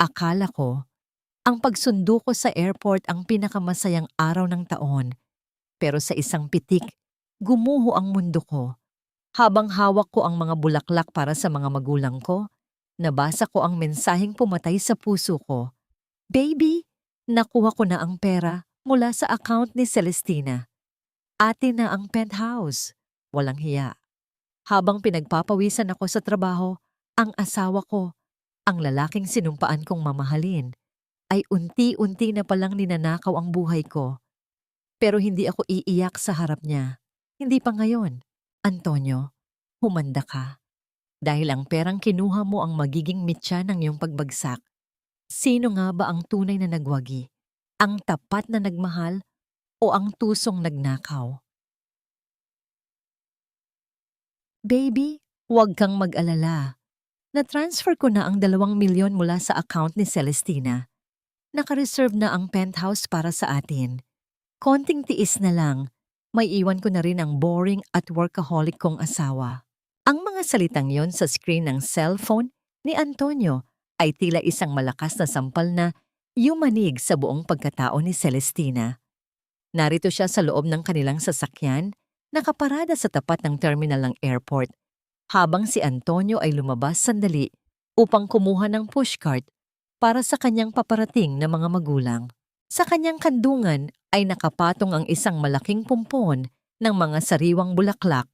Akala ko, ang pagsundo ko sa airport ang pinakamasayang araw ng taon. Pero sa isang pitik, gumuho ang mundo ko. Habang hawak ko ang mga bulaklak para sa mga magulang ko, nabasa ko ang mensaheng pumatay sa puso ko. Baby, nakuha ko na ang pera mula sa account ni Celestina. Atin na ang penthouse. Walang hiya. Habang pinagpapawisan ako sa trabaho, ang asawa ko, ang lalaking sinumpaan kong mamahalin, ay unti-unti na palang ninanakaw ang buhay ko. Pero hindi ako iiyak sa harap niya. Hindi pa ngayon. Antonio, humanda ka. Dahil ang perang kinuha mo ang magiging mitya ng iyong pagbagsak. Sino nga ba ang tunay na nagwagi? Ang tapat na nagmahal o ang tusong nagnakaw? Baby, huwag kang mag-alala. Na-transfer ko na ang 2 milyon mula sa account ni Celestina. Naka-reserve na ang penthouse para sa atin. Konting tiis na lang, may iwan ko na rin ang boring at workaholic kong asawa. Ang mga salitang yon sa screen ng cellphone ni Antonio ay tila isang malakas na sampal na yumanig sa buong pagkatao ni Celestina. Narito siya sa loob ng kanilang sasakyan, nakaparada sa tapat ng terminal ng airport, habang si Antonio ay lumabas sandali upang kumuha ng pushcart para sa kanyang paparating na mga magulang. Sa kanyang kandungan ay nakapatong ang isang malaking pumpon ng mga sariwang bulaklak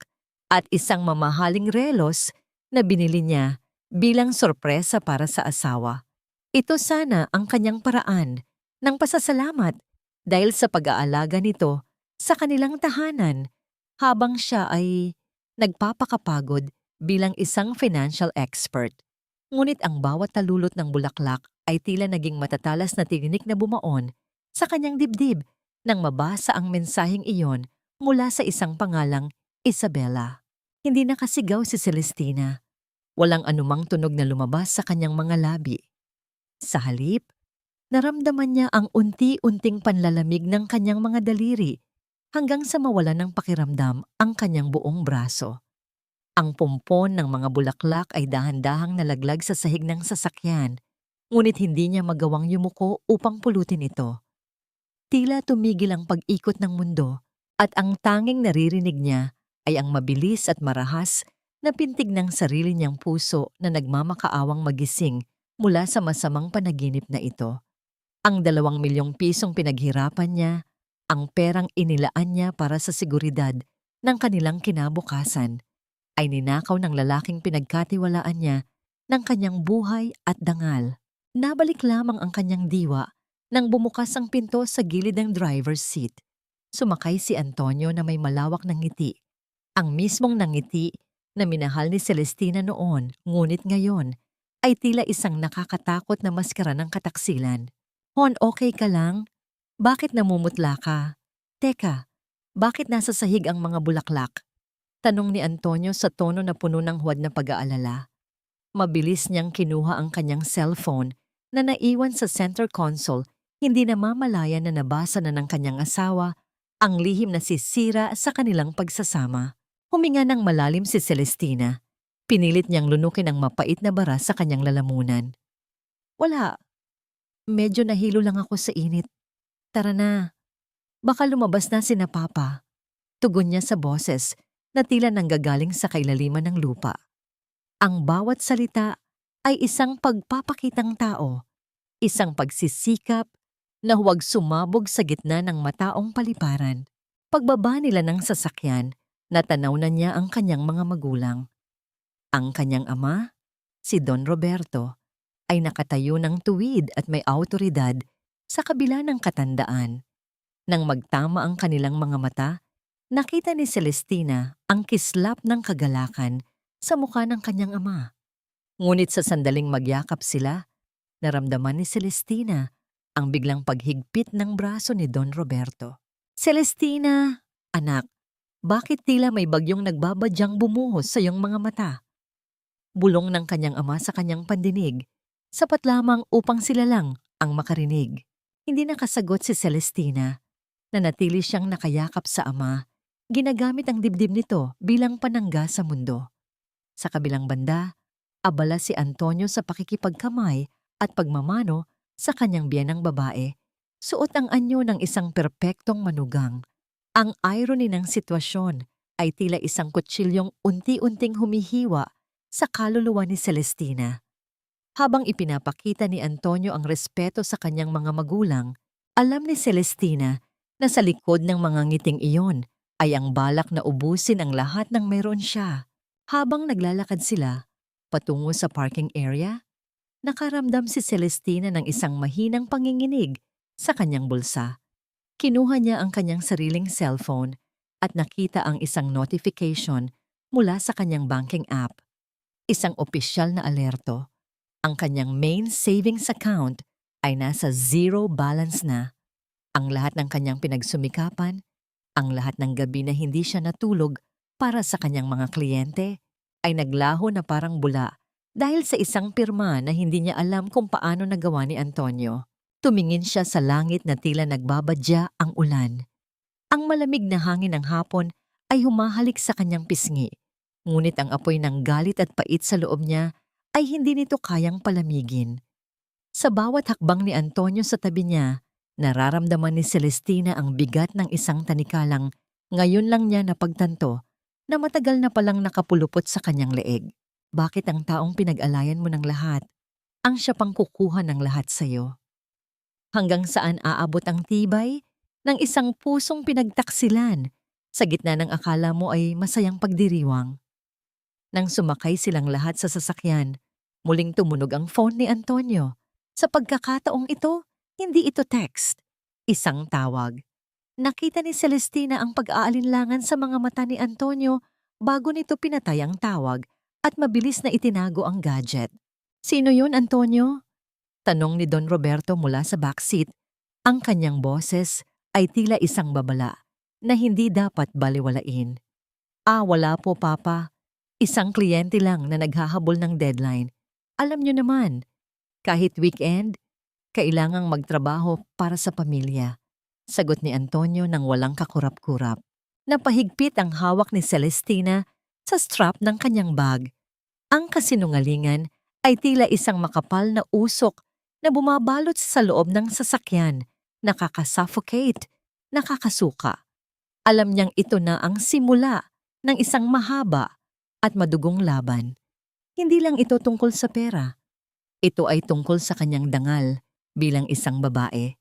at isang mamahaling relos na binili niya bilang sorpresa para sa asawa. Ito sana ang kanyang paraan ng pasasalamat dahil sa pag-aalaga nito sa kanilang tahanan habang siya ay nagpapakapagod bilang isang financial expert. Ngunit ang bawat talulot ng bulaklak ay tila naging matatalas na tinik na bumaon sa kanyang dibdib nang mabasa ang mensaheng iyon mula sa isang pangalang Isabella. Hindi nakasigaw si Celestina. Walang anumang tunog na lumabas sa kanyang mga labi. Sa halip, naramdaman niya ang unti-unting panlalamig ng kanyang mga daliri hanggang sa mawala ng pakiramdam ang kanyang buong braso. Ang pumpon ng mga bulaklak ay dahan-dahang nalaglag sa sahig ng sasakyan, ngunit hindi niya magawang yumuko upang pulutin ito. Tila tumigil ang pag-ikot ng mundo at ang tanging naririnig niya ay ang mabilis at marahas na pintig ng sarili niyang puso na nagmamakaawang magising mula sa masamang panaginip na ito. Ang 2 milyong pisong pinaghirapan niya, ang perang inilaan niya para sa seguridad ng kanilang kinabukasan, ay ninakaw ng lalaking pinagkatiwalaan niya ng kanyang buhay at dangal. Nabalik lamang ang kanyang diwa nang bumukas ang pinto sa gilid ng driver's seat. Sumakay si Antonio na may malawak na ngiti. Ang mismong nangiti na minahal ni Celestina noon, ngunit ngayon ay tila isang nakakatakot na maskara ng kataksilan. Hon, okay ka lang? Bakit namumutla ka? Teka, bakit nasa sahig ang mga bulaklak? Tanong ni Antonio sa tono na puno ng huwad na pag-aalala. Mabilis niyang kinuha ang kanyang cellphone na naiwan sa center console, hindi namamalayan na nabasa na ng kanyang asawa ang lihim na sisira sa kanilang pagsasama. Huminga ng malalim si Celestina. Pinilit niyang lunukin ang mapait na bara sa kanyang lalamunan. Wala, medyo nahilo lang ako sa init. Tara na, baka lumabas na sina Papa. Tugon niya sa boses na tila nanggagaling sa kailaliman ng lupa. Ang bawat salita ay isang pagpapakitang tao, isang pagsisikap na huwag sumabog sa gitna ng mataong paliparan. Pagbaba nila ng sasakyan, natanaw na niya ang kanyang mga magulang. Ang kanyang ama, si Don Roberto, ay nakatayo ng tuwid at may awtoridad sa kabila ng katandaan. Nang magtama ang kanilang mga mata, nakita ni Celestina ang kislap ng kagalakan sa mukha ng kanyang ama. Ngunit sa sandaling magyakap sila, naramdaman ni Celestina ang biglang paghigpit ng braso ni Don Roberto. Celestina, anak, bakit tila may bagyong nagbabadyang bumuhos sa iyong mga mata? Bulong ng kanyang ama sa kanyang pandinig, sapat lamang upang sila lang ang makarinig. Hindi nakasagot si Celestina. Nanatili siyang nakayakap sa ama, ginagamit ang dibdib nito bilang panangga sa mundo. Sa kabilang banda, abala si Antonio sa pakikipagkamay at pagmamano sa kanyang biyenang babae, suot ang anyo ng isang perpektong manugang. Ang irony ng sitwasyon ay tila isang kutsilyong unti-unting humihiwa sa kaluluwa ni Celestina. Habang ipinapakita ni Antonio ang respeto sa kanyang mga magulang, alam ni Celestina na sa likod ng mga ngiting iyon ay ang balak na ubusin ang lahat ng meron siya. Habang naglalakad sila patungo sa parking area, nakaramdam si Celestina ng isang mahinang panginginig sa kanyang bulsa. Kinuha niya ang kanyang sariling cellphone at nakita ang isang notification mula sa kanyang banking app. Isang opisyal na alerto. Ang kanyang main savings account ay nasa zero balance na. Ang lahat ng kanyang pinagsumikapan, ang lahat ng gabi na hindi siya natulog para sa kanyang mga kliyente, ay naglaho na parang bula dahil sa isang pirma na hindi niya alam kung paano nagawa ni Antonio. Tumingin siya sa langit na tila nagbabadya ang ulan. Ang malamig na hangin ng hapon ay humahalik sa kanyang pisngi, ngunit ang apoy ng galit at pait sa loob niya ay hindi nito kayang palamigin. Sa bawat hakbang ni Antonio sa tabi niya, nararamdaman ni Celestina ang bigat ng isang tanikalang ngayon lang niya napagtanto na matagal na palang nakapulupot sa kanyang leeg. Bakit ang taong pinag-alayan mo ng lahat, ang siya pang kukuha ng lahat sa'yo? Hanggang saan aabot ang tibay ng isang pusong pinagtaksilan sa gitna ng akala mo ay masayang pagdiriwang? Nang sumakay silang lahat sa sasakyan, muling tumunog ang phone ni Antonio. Sa pagkakataong ito, hindi ito text, isang tawag. Nakita ni Celestina ang pag-aalinlangan sa mga mata ni Antonio bago nito pinatay ang tawag at mabilis na itinago ang gadget. "Sino yun, Antonio?" tanong ni Don Roberto mula sa backseat. Ang kanyang boses ay tila isang babala na hindi dapat baliwalain. Wala po, Papa. Isang kliyente lang na naghahabol ng deadline. Alam niyo naman, kahit weekend, kailangang magtrabaho para sa pamilya. Sagot ni Antonio nang walang kakurap-kurap. Napahigpit ang hawak ni Celestina sa strap ng kanyang bag. Ang kasinungalingan ay tila isang makapal na usok na bumabalot sa loob ng sasakyan, nakakasuffocate, nakakasuka. Alam niyang ito na ang simula ng isang mahaba at madugong laban. Hindi lang ito tungkol sa pera. Ito ay tungkol sa kanyang dangal bilang isang babae,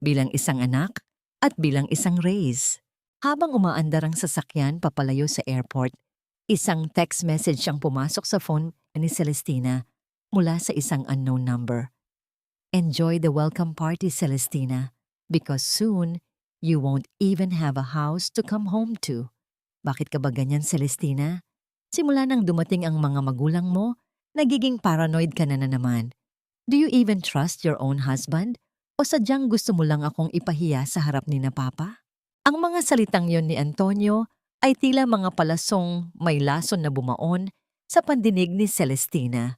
bilang isang anak, at bilang isang Reyes. Habang umaandar ang sasakyan papalayo sa airport, isang text message ang pumasok sa phone ni Celestina mula sa isang unknown number. "Enjoy the welcome party, Celestina, because soon you won't even have a house to come home to." Bakit ka ba ganyan, Celestina? Simula nang dumating ang mga magulang mo, nagiging paranoid ka na naman. Do you even trust your own husband? O sadyang gusto mo lang akong ipahiya sa harap ni na Papa? Ang mga salitang yon ni Antonio ay tila mga palasong may lason na bumaon sa pandinig ni Celestina.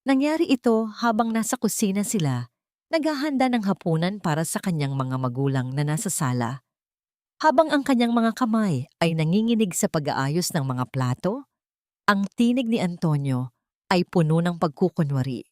Nangyari ito habang nasa kusina sila, naghahanda ng hapunan para sa kanyang mga magulang na nasa sala. Habang ang kanyang mga kamay ay nanginginig sa pag-aayos ng mga plato, ang tinig ni Antonio ay puno ng pagkukunwari.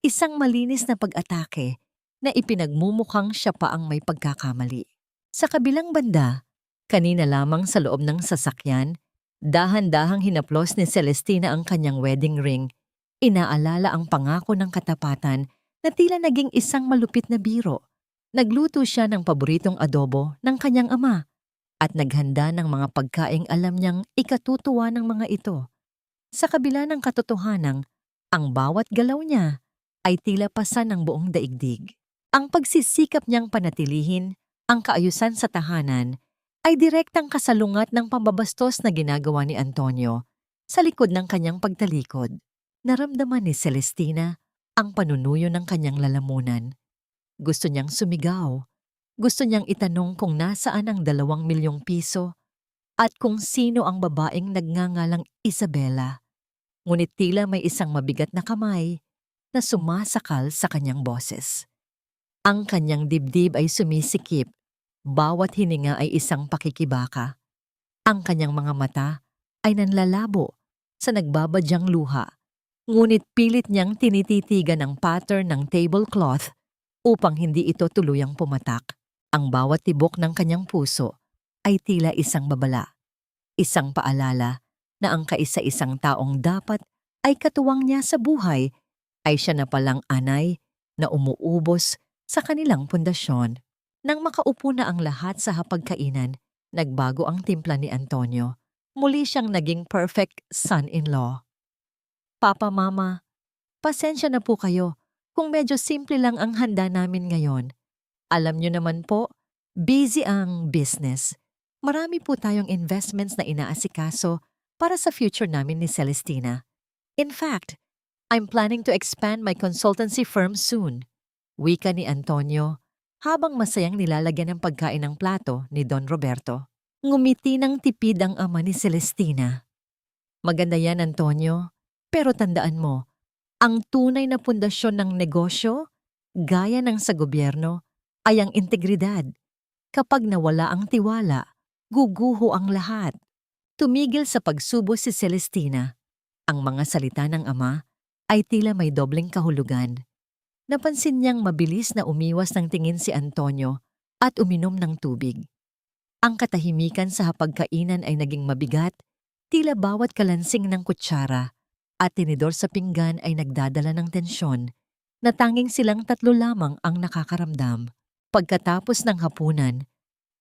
Isang malinis na pag-atake na ipinagmumukhang siya pa ang may pagkakamali. Sa kabilang banda, kanina lamang sa loob ng sasakyan, dahan-dahang hinaplos ni Celestina ang kanyang wedding ring. Inaalala ang pangako ng katapatan na tila naging isang malupit na biro. Nagluto siya ng paboritong adobo ng kanyang ama at naghanda ng mga pagkaing alam niyang ikatutuwa ng mga ito. Sa kabila ng katotohanang, ang bawat galaw niya ay tila pasan ng buong daigdig. Ang pagsisikap niyang panatilihin ang kaayusan sa tahanan ay direktang kasalungat ng pambabastos na ginagawa ni Antonio sa likod ng kanyang pagtalikod. Naramdaman ni Celestina ang panunuyo ng kanyang lalamunan. Gusto niyang sumigaw. Gusto niyang itanong kung nasaan ang 2 milyong piso at kung sino ang babaeng nagngangalang Isabela. Ngunit tila may isang mabigat na kamay na sumasakal sa kanyang boses. Ang kanyang dibdib ay sumisikip, bawat hininga ay isang pakikibaka. Ang kanyang mga mata ay nanlalabo sa nagbabadyang luha Ngunit pilit niyang tinititigan ang pattern ng tablecloth upang hindi ito tuluyang pumatak. Ang bawat tibok ng kanyang puso ay tila isang babala, isang paalala na ang kaisa-isang taong dapat ay katuwang niya sa buhay ay siya na palang anay na umuubos sa kanilang pundasyon. Nang makaupo na ang lahat sa hapagkainan, nagbago ang timpla ni Antonio. Muli siyang naging perfect son-in-law. Papa, Mama, pasensya na po kayo kung medyo simple lang ang handa namin ngayon. Alam niyo naman po, busy ang business. Marami po tayong investments na inaasikaso para sa future namin ni Celestina. In fact, I'm planning to expand my consultancy firm soon. Wika ni Antonio habang masayang nilalagyan ng pagkain ng plato ni Don Roberto. Ngumiti ng tipid ang ama ni Celestina. Maganda yan, Antonio, pero tandaan mo, ang tunay na pundasyon ng negosyo, gaya ng sa gobyerno, ay ang integridad. Kapag nawala ang tiwala, guguho ang lahat. Tumigil sa pagsubo si Celestina. Ang mga salita ng ama ay tila may dobleng kahulugan. Napansin niyang mabilis na umiwas ng tingin si Antonio at uminom ng tubig. Ang katahimikan sa hapagkainan ay naging mabigat, tila bawat kalansing ng kutsara at tinidor sa pinggan ay nagdadala ng tensyon na tanging silang tatlo lamang ang nakakaramdam. Pagkatapos ng hapunan,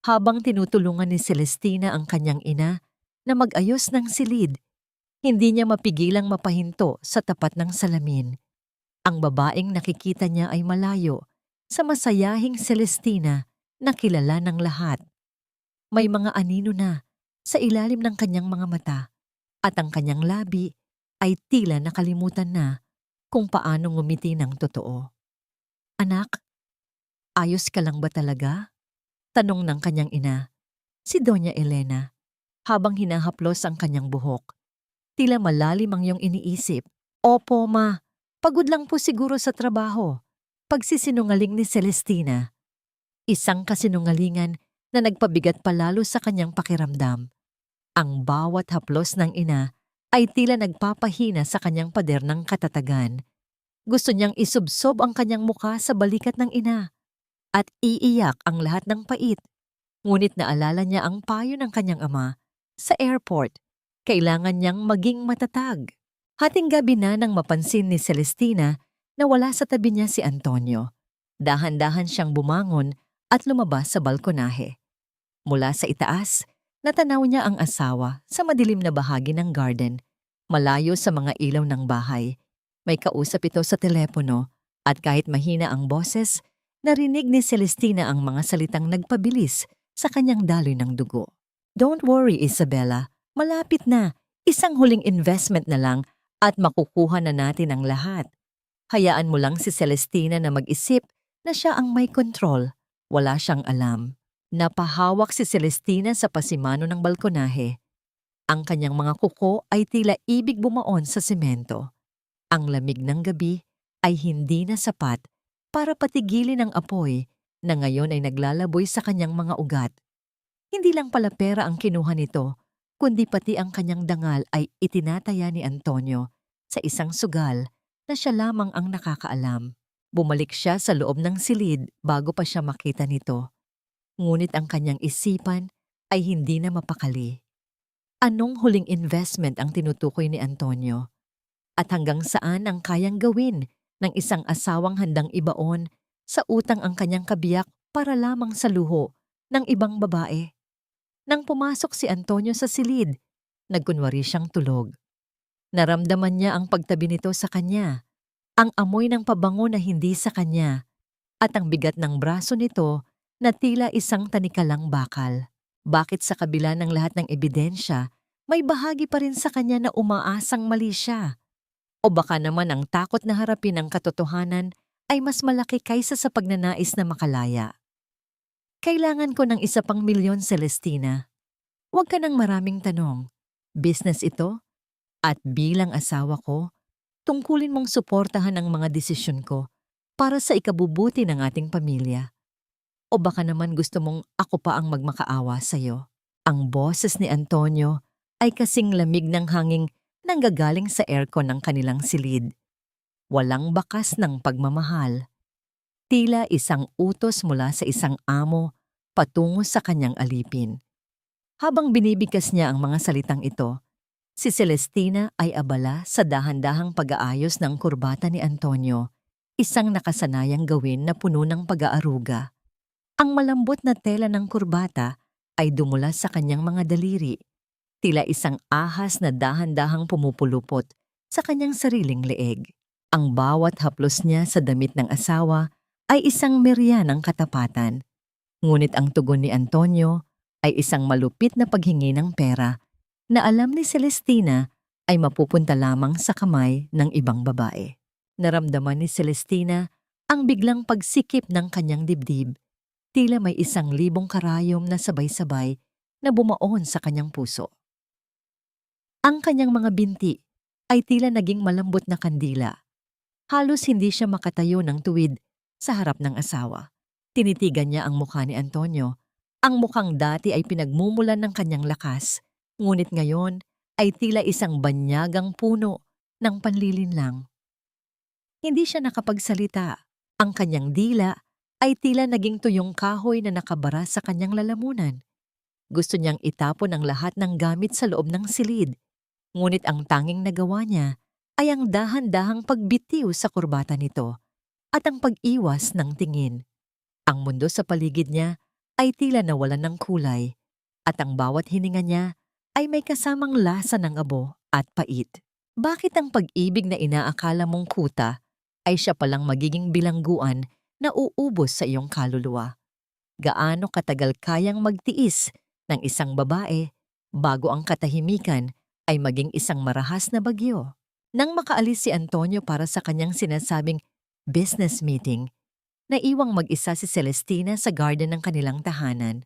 habang tinutulungan ni Celestina ang kanyang ina na mag-ayos ng silid, hindi niya mapigilang mapahinto sa tapat ng salamin. Ang babaeng nakikita niya ay malayo sa masayahing Celestina na kilala ng lahat. May mga anino na sa ilalim ng kanyang mga mata at ang kanyang labi ay tila nakalimutan na kung paano ngumiti ng totoo. Anak, ayos ka lang ba talaga? Tanong ng kanyang ina, si Doña Elena, habang hinahaplos ang kanyang buhok. Tila malalim ang iyong iniisip. Opo, ma. Pagod lang po siguro sa trabaho. Pagsisinungaling ni Celestina. Isang kasinungalingan na nagpabigat palalo sa kanyang pakiramdam. Ang bawat haplos ng ina ay tila nagpapahina sa kanyang pader ng katatagan. Gusto niyang isubsob ang kanyang muka sa balikat ng ina at iiyak ang lahat ng pait. Ngunit naalala niya ang payo ng kanyang ama sa airport. Kailangan niyang maging matatag. Hating gabi na nang mapansin ni Celestina na wala sa tabi niya si Antonio. Dahan-dahan siyang bumangon at lumabas sa balkonahe. Mula sa itaas, natanaw niya ang asawa sa madilim na bahagi ng garden, malayo sa mga ilaw ng bahay. May kausap ito sa telepono at kahit mahina ang boses, narinig ni Celestina ang mga salitang nagpabilis sa kanyang daloy ng dugo. Don't worry, Isabella. Malapit na. Isang huling investment na lang at makukuha na natin ang lahat. Hayaan mo lang si Celestina na mag-isip na siya ang may kontrol. Wala siyang alam. Napahawak si Celestina sa pasimano ng balkonahe. Ang kanyang mga kuko ay tila ibig bumaon sa semento. Ang lamig ng gabi ay hindi na sapat para patigilin ang apoy na ngayon ay naglalaboy sa kanyang mga ugat. Hindi lang pala pera ang kinuha nito, kundi pati ang kanyang dangal ay itinataya ni Antonio sa isang sugal na siya lamang ang nakakaalam. Bumalik siya sa loob ng silid bago pa siya makita nito. Ngunit ang kanyang isipan ay hindi na mapakali. Anong huling investment ang tinutukoy ni Antonio? At hanggang saan ang kayang gawin ng isang asawang handang ibaon sa utang ang kanyang kabiyak para lamang sa luho ng ibang babae? Nang pumasok si Antonio sa silid, nagkunwari siyang tulog. Naramdaman niya ang pagtabi nito sa kanya, ang amoy ng pabango na hindi sa kanya, at ang bigat ng braso nito na tila isang tanikalang bakal. Bakit sa kabila ng lahat ng ebidensya, may bahagi pa rin sa kanya na umaasang mali siya? O baka naman ang takot na harapin ang katotohanan ay mas malaki kaysa sa pagnanais na makalaya. Kailangan ko ng isa pang milyon, Celestina. Huwag ka ng maraming tanong. Business ito, at bilang asawa ko, tungkulin mong suportahan ang mga desisyon ko para sa ikabubuti ng ating pamilya. O baka naman gusto mong ako pa ang magmakaawa sa'yo. Ang boses ni Antonio ay kasing lamig ng hanging nanggagaling sa aircon ng kanilang silid. Walang bakas ng pagmamahal. Tila isang utos mula sa isang amo patungo sa kanyang alipin. Habang binibigkas niya ang mga salitang ito, si Celestina ay abala sa dahan-dahang pag-aayos ng kurbata ni Antonio, isang nakasanayang gawin na puno ng pag-aaruga. Ang malambot na tela ng kurbata ay dumula sa kanyang mga daliri, tila isang ahas na dahan-dahang pumupulupot sa kanyang sariling leeg. Ang bawat haplos niya sa damit ng asawa ay isang merya ng katapatan. Ngunit ang tugon ni Antonio ay isang malupit na paghingi ng pera na alam ni Celestina ay mapupunta lamang sa kamay ng ibang babae. Naramdaman ni Celestina ang biglang pagsikip ng kanyang dibdib. Tila may 1,000 karayom na sabay-sabay na bumaon sa kanyang puso. Ang kanyang mga binti ay tila naging malambot na kandila. Halos hindi siya makatayo ng tuwid sa harap ng asawa. Tinitigan niya ang mukha ni Antonio. Ang mukhang dati ay pinagmumulan ng kanyang lakas, ngunit ngayon ay tila isang banyagang puno ng panlilinlang. Hindi siya nakapagsalita. Ang kanyang dila ay tila naging tuyong kahoy na nakabara sa kanyang lalamunan. Gusto niyang itapon ang lahat ng gamit sa loob ng silid, ngunit ang tanging nagawa niya ay ang dahan-dahang pagbitiw sa kurbata nito at ang pag-iwas ng tingin. Ang mundo sa paligid niya ay tila nawalan ng kulay at ang bawat hininga niya ay may kasamang lasa ng abo at pait. Bakit ang pag-ibig na inaakala mong kuta ay siya palang magiging bilangguan na uubos sa iyong kaluluwa? Gaano katagal kayang magtiis ng isang babae bago ang katahimikan ay maging isang marahas na bagyo? Nang makaalis si Antonio para sa kanyang sinasabing business meeting, naiwang mag-isa si Celestina sa garden ng kanilang tahanan.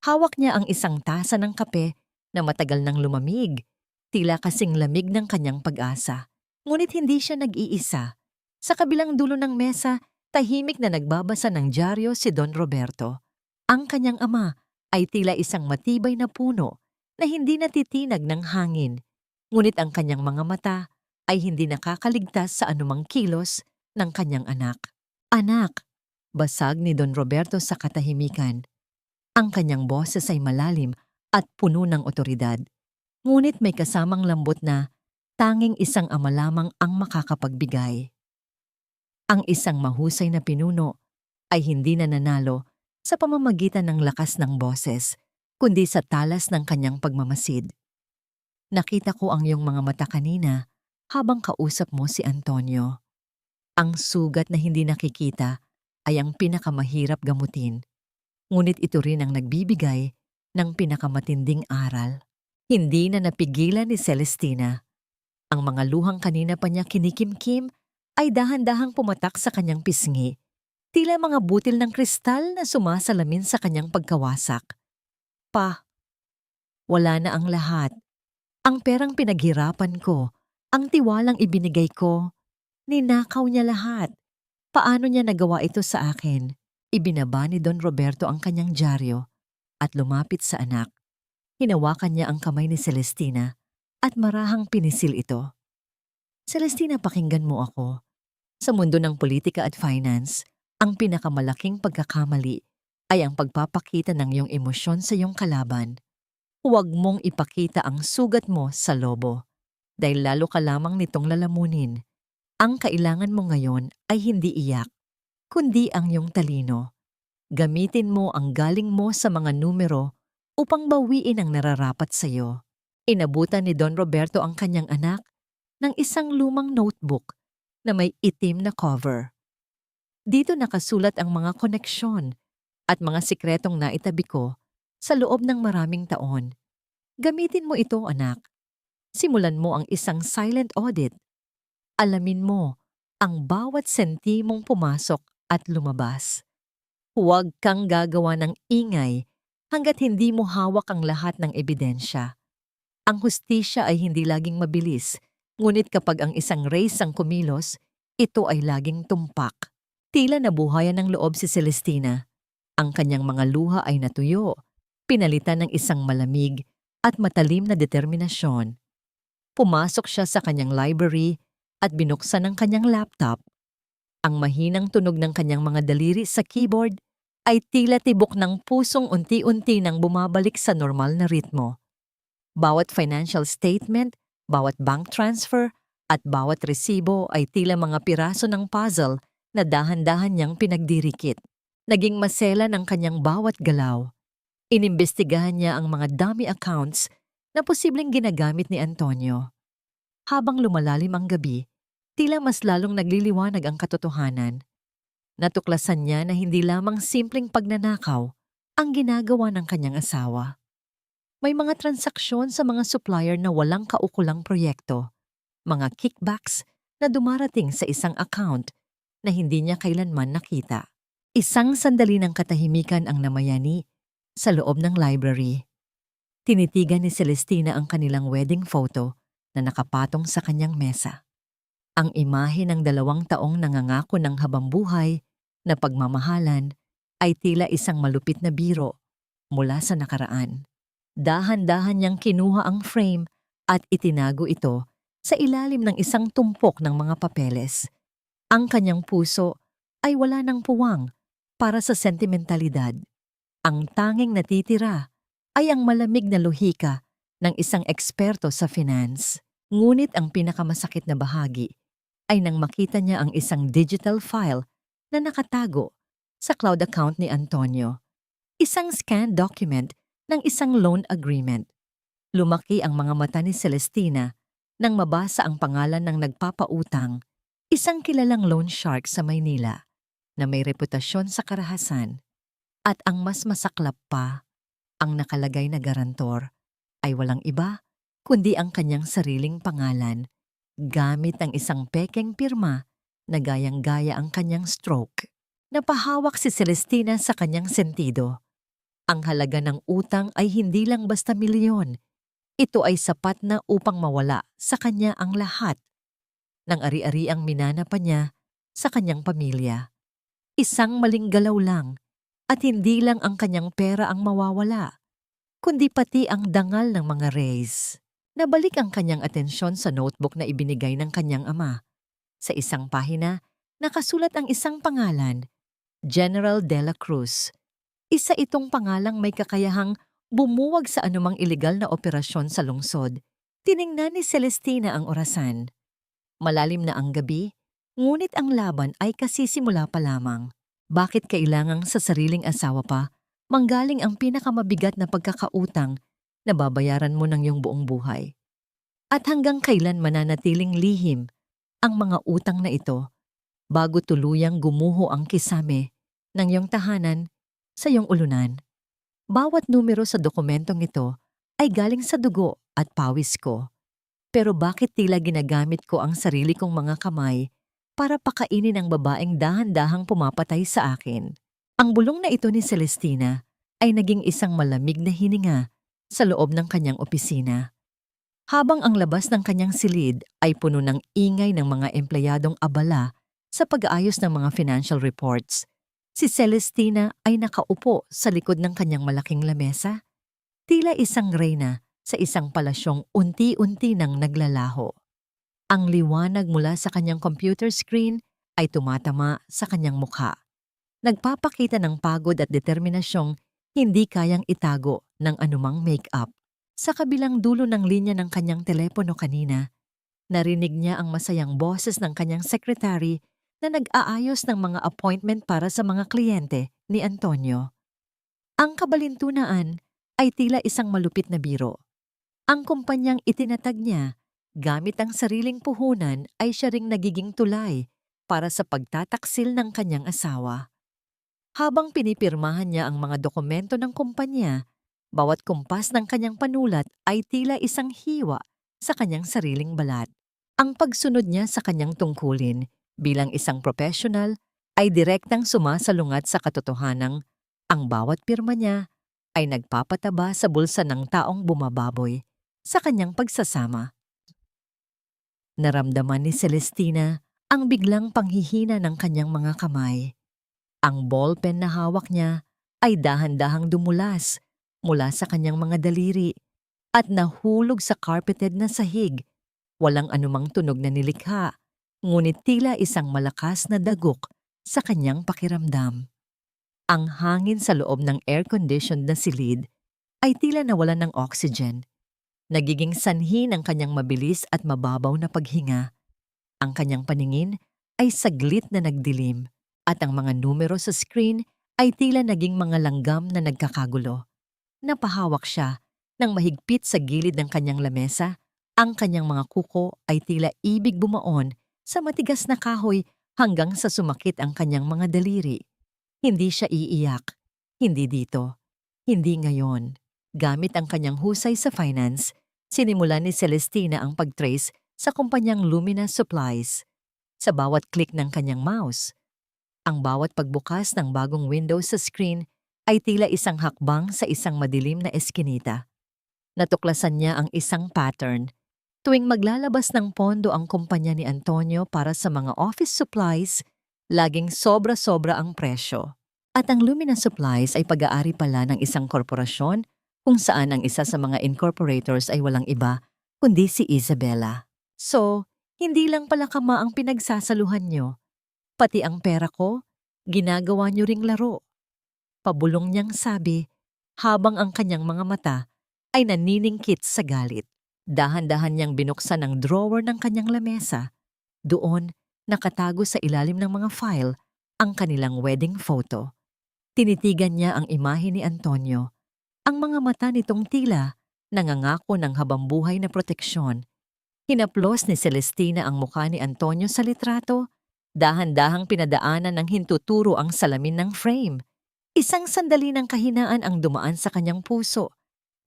Hawak niya ang isang tasa ng kape na matagal nang lumamig, tila kasing lamig ng kanyang pag-asa. Ngunit hindi siya nag-iisa. Sa kabilang dulo ng mesa, tahimik na nagbabasa ng dyaryo si Don Roberto. Ang kanyang ama ay tila isang matibay na puno na hindi natitinag ng hangin, ngunit ang kanyang mga mata ay hindi nakakaligtas sa anumang kilos ng kanyang anak. Anak, basag ni Don Roberto sa katahimikan. Ang kanyang boses ay malalim at puno ng otoridad, ngunit may kasamang lambot na tanging isang ama lamang ang makakapagbigay. Ang isang mahusay na pinuno ay hindi nananalo sa pamamagitan ng lakas ng boses, kundi sa talas ng kanyang pagmamasid. Nakita ko ang iyong mga mata kanina habang kausap mo si Antonio. Ang sugat na hindi nakikita ay ang pinakamahirap gamutin, ngunit ito rin ang nagbibigay ng pinakamatinding aral. Hindi na napigilan ni Celestina. Ang mga luhang kanina pa niya kinikimkim ay dahan-dahang pumatak sa kanyang pisngi, tila mga butil ng kristal na sumasalamin sa kanyang pagkawasak. Wala na ang lahat. Ang perang pinaghirapan ko, ang tiwalang ibinigay ko, ninakaw niya lahat. Paano niya nagawa ito sa akin? Ibinaba ni Don Roberto ang kanyang dyaryo at lumapit sa anak. Hinawakan niya ang kamay ni Celestina at marahang pinisil ito. Celestina, pakinggan mo ako. Sa mundo ng politika at finance, ang pinakamalaking pagkakamali ay ang pagpapakita ng iyong emosyon sa iyong kalaban. Huwag mong ipakita ang sugat mo sa lobo, dahil lalo ka lamang nitong lalamunin. Ang kailangan mo ngayon ay hindi iyak, kundi ang iyong talino. Gamitin mo ang galing mo sa mga numero upang bawiin ang nararapat sa iyo. Inabutan ni Don Roberto ang kanyang anak ng isang lumang notebook na may itim na cover. Dito nakasulat ang mga koneksyon at mga sikretong naitabi ko sa loob ng maraming taon. Gamitin mo ito, anak. Simulan mo ang isang silent audit. Alamin mo ang bawat sentimong pumasok at lumabas. Huwag kang gagawa ng ingay hanggat hindi mo hawak ang lahat ng ebidensya. Ang hustisya ay hindi laging mabilis, ngunit kapag ang isang race ang kumilos, ito ay laging tumpak. Tila nabuhayan ng loob si Celestina. Ang kanyang mga luha ay natuyo, pinalitan ng isang malamig at matalim na determinasyon. Pumasok siya sa kanyang library at binuksan ang kanyang laptop. Ang mahinang tunog ng kanyang mga daliri sa keyboard ay tila tibok ng pusong unti-unti nang bumabalik sa normal na ritmo. Bawat financial statement, bawat bank transfer, at bawat resibo ay tila mga piraso ng puzzle na dahan-dahan niyang pinagdirikit. Naging masela ng kanyang bawat galaw. Inimbestigahan niya ang mga dummy accounts na posibleng ginagamit ni Antonio. Habang lumalalim ang gabi, tila mas lalong nagliliwanag ang katotohanan. Natuklasan niya na hindi lamang simpleng pagnanakaw ang ginagawa ng kanyang asawa. May mga transaksyon sa mga supplier na walang kaukulang proyekto, mga kickbacks na dumarating sa isang account na hindi niya kailanman nakita. Isang sandali ng katahimikan ang namayani sa loob ng library. Tinitigan ni Celestina ang kanilang wedding photo na nakapatong sa kanyang mesa. Ang imahe ng 2 taong nangangako ng habambuhay na pagmamahalan ay tila isang malupit na biro mula sa nakaraan. Dahan-dahan niyang kinuha ang frame at itinago ito sa ilalim ng isang tumpok ng mga papeles. Ang kanyang puso ay wala ng puwang para sa sentimentalidad. Ang tanging natitira ay ang malamig na lohika ng isang eksperto sa finance. Ngunit ang pinakamasakit na bahagi ay nang makita niya ang isang digital file na nakatago sa cloud account ni Antonio. Isang scanned document ng isang loan agreement. Lumaki ang mga mata ni Celestina nang mabasa ang pangalan ng nagpapautang, isang kilalang loan shark sa Maynila na may reputasyon sa karahasan. At ang mas masaklap pa, ang nakalagay na garantor ay walang iba kundi ang kanyang sariling pangalan gamit ang isang pekeng pirma na gayang-gaya ang kanyang stroke. Napahawak si Celestina sa kanyang sentido. Ang halaga ng utang ay hindi lang basta milyon. Ito ay sapat na upang mawala sa kanya ang lahat. Nang ari-ari ang minana pa niya sa kanyang pamilya. Isang maling galaw lang at hindi lang ang kanyang pera ang mawawala, kundi pati ang dangal ng mga raise. Nabalik ang kanyang atensyon sa notebook na ibinigay ng kanyang ama. Sa isang pahina, nakasulat ang isang pangalan, General de la Cruz. Isa itong pangalang may kakayahang bumuwag sa anumang ilegal na operasyon sa lungsod. Tiningnan ni Celestina ang orasan. Malalim na ang gabi, ngunit ang laban ay kasisimula pa lamang. Bakit kailangang sa sariling asawa pa manggaling ang pinakamabigat na pagkakautang na babayaran mo ng iyong buong buhay? At hanggang kailan mananatiling lihim ang mga utang na ito bago tuluyang gumuho ang kisame ng iyong tahanan sa iyong ulunan? Bawat numero sa dokumentong ito ay galing sa dugo at pawis ko. Pero bakit tila ginagamit ko ang sarili kong mga kamay para pakainin ang babaeng dahan-dahang pumapatay sa akin? Ang bulong na ito ni Celestina ay naging isang malamig na hininga sa loob ng kanyang opisina. Habang ang labas ng kanyang silid ay puno ng ingay ng mga empleyadong abala sa pag-aayos ng mga financial reports, si Celestina ay nakaupo sa likod ng kanyang malaking lamesa, tila isang reyna sa isang palasyong unti-unti nang naglalaho. Ang liwanag mula sa kanyang computer screen ay tumatama sa kanyang mukha. Nagpapakita ng pagod at determinasyong hindi kayang itago ng anumang make-up. Sa kabilang dulo ng linya ng kanyang telepono kanina, narinig niya ang masayang boses ng kanyang secretary na nag-aayos ng mga appointment para sa mga kliyente ni Antonio. Ang kabalintunaan ay tila isang malupit na biro. Ang kumpanyang itinatag niya gamit ang sariling puhunan ay siya ring nagiging tulay para sa pagtataksil ng kanyang asawa. Habang pinipirmahan niya ang mga dokumento ng kumpanya, bawat kumpas ng kanyang panulat ay tila isang hiwa sa kanyang sariling balat. Ang pagsunod niya sa kanyang tungkulin bilang isang profesional ay direktang sumasalungat sa katotohanang ang bawat pirma niya ay nagpapataba sa bulsa ng taong bumababoy sa kanyang pagsasama. Naramdaman ni Celestina ang biglang panghihina ng kanyang mga kamay. Ang ballpen na hawak niya ay dahan-dahang dumulas mula sa kanyang mga daliri at nahulog sa carpeted na sahig Walang anumang tunog na nilikha, ngunit tila isang malakas na dagok sa kanyang pakiramdam. Ang hangin sa loob ng air-conditioned na silid ay tila nawalan ng oxygen. Nagiging sanhi ng kanyang mabilis at mababaw na paghinga. Ang kanyang paningin ay saglit na nagdilim at ang mga numero sa screen ay tila naging mga langgam na nagkakagulo. Napahawak siya ng mahigpit sa gilid ng kanyang lamesa. Ang kanyang mga kuko ay tila ibig bumaon sa matigas na kahoy hanggang sa sumakit ang kanyang mga daliri. Hindi siya iiyak. Hindi dito. Hindi ngayon. Gamit ang kanyang husay sa finance, sinimulan ni Celestina ang pag-trace sa kumpanyang Lumina Supplies. Sa bawat click ng kanyang mouse, ang bawat pagbukas ng bagong window sa screen ay tila isang hakbang sa isang madilim na eskinita. Natuklasan niya ang isang pattern. Tuwing maglalabas ng pondo ang kumpanya ni Antonio para sa mga office supplies, laging sobra-sobra ang presyo. At ang Lumina Supplies ay pag-aari pala ng isang korporasyon kung saan ang isa sa mga incorporators ay walang iba kundi si Isabela. So, hindi lang pala kama ang pinagsasaluhan nyo. Pati ang pera ko, ginagawa nyo ring laro. Pabulong niyang sabi habang ang kanyang mga mata ay naniningkit sa galit. Dahan-dahan niyang binuksan ang drawer ng kanyang lamesa. Doon, nakatago sa ilalim ng mga file ang kanilang wedding photo. Tinitigan niya ang imahe ni Antonio. Ang mga mata nitong tila nangangako ng habambuhay na proteksyon. Hinaplos ni Celestina ang mukha ni Antonio sa litrato. Dahan-dahang pinadaanan ng hintuturo ang salamin ng frame. Isang sandali ng kahinaan ang dumaan sa kanyang puso.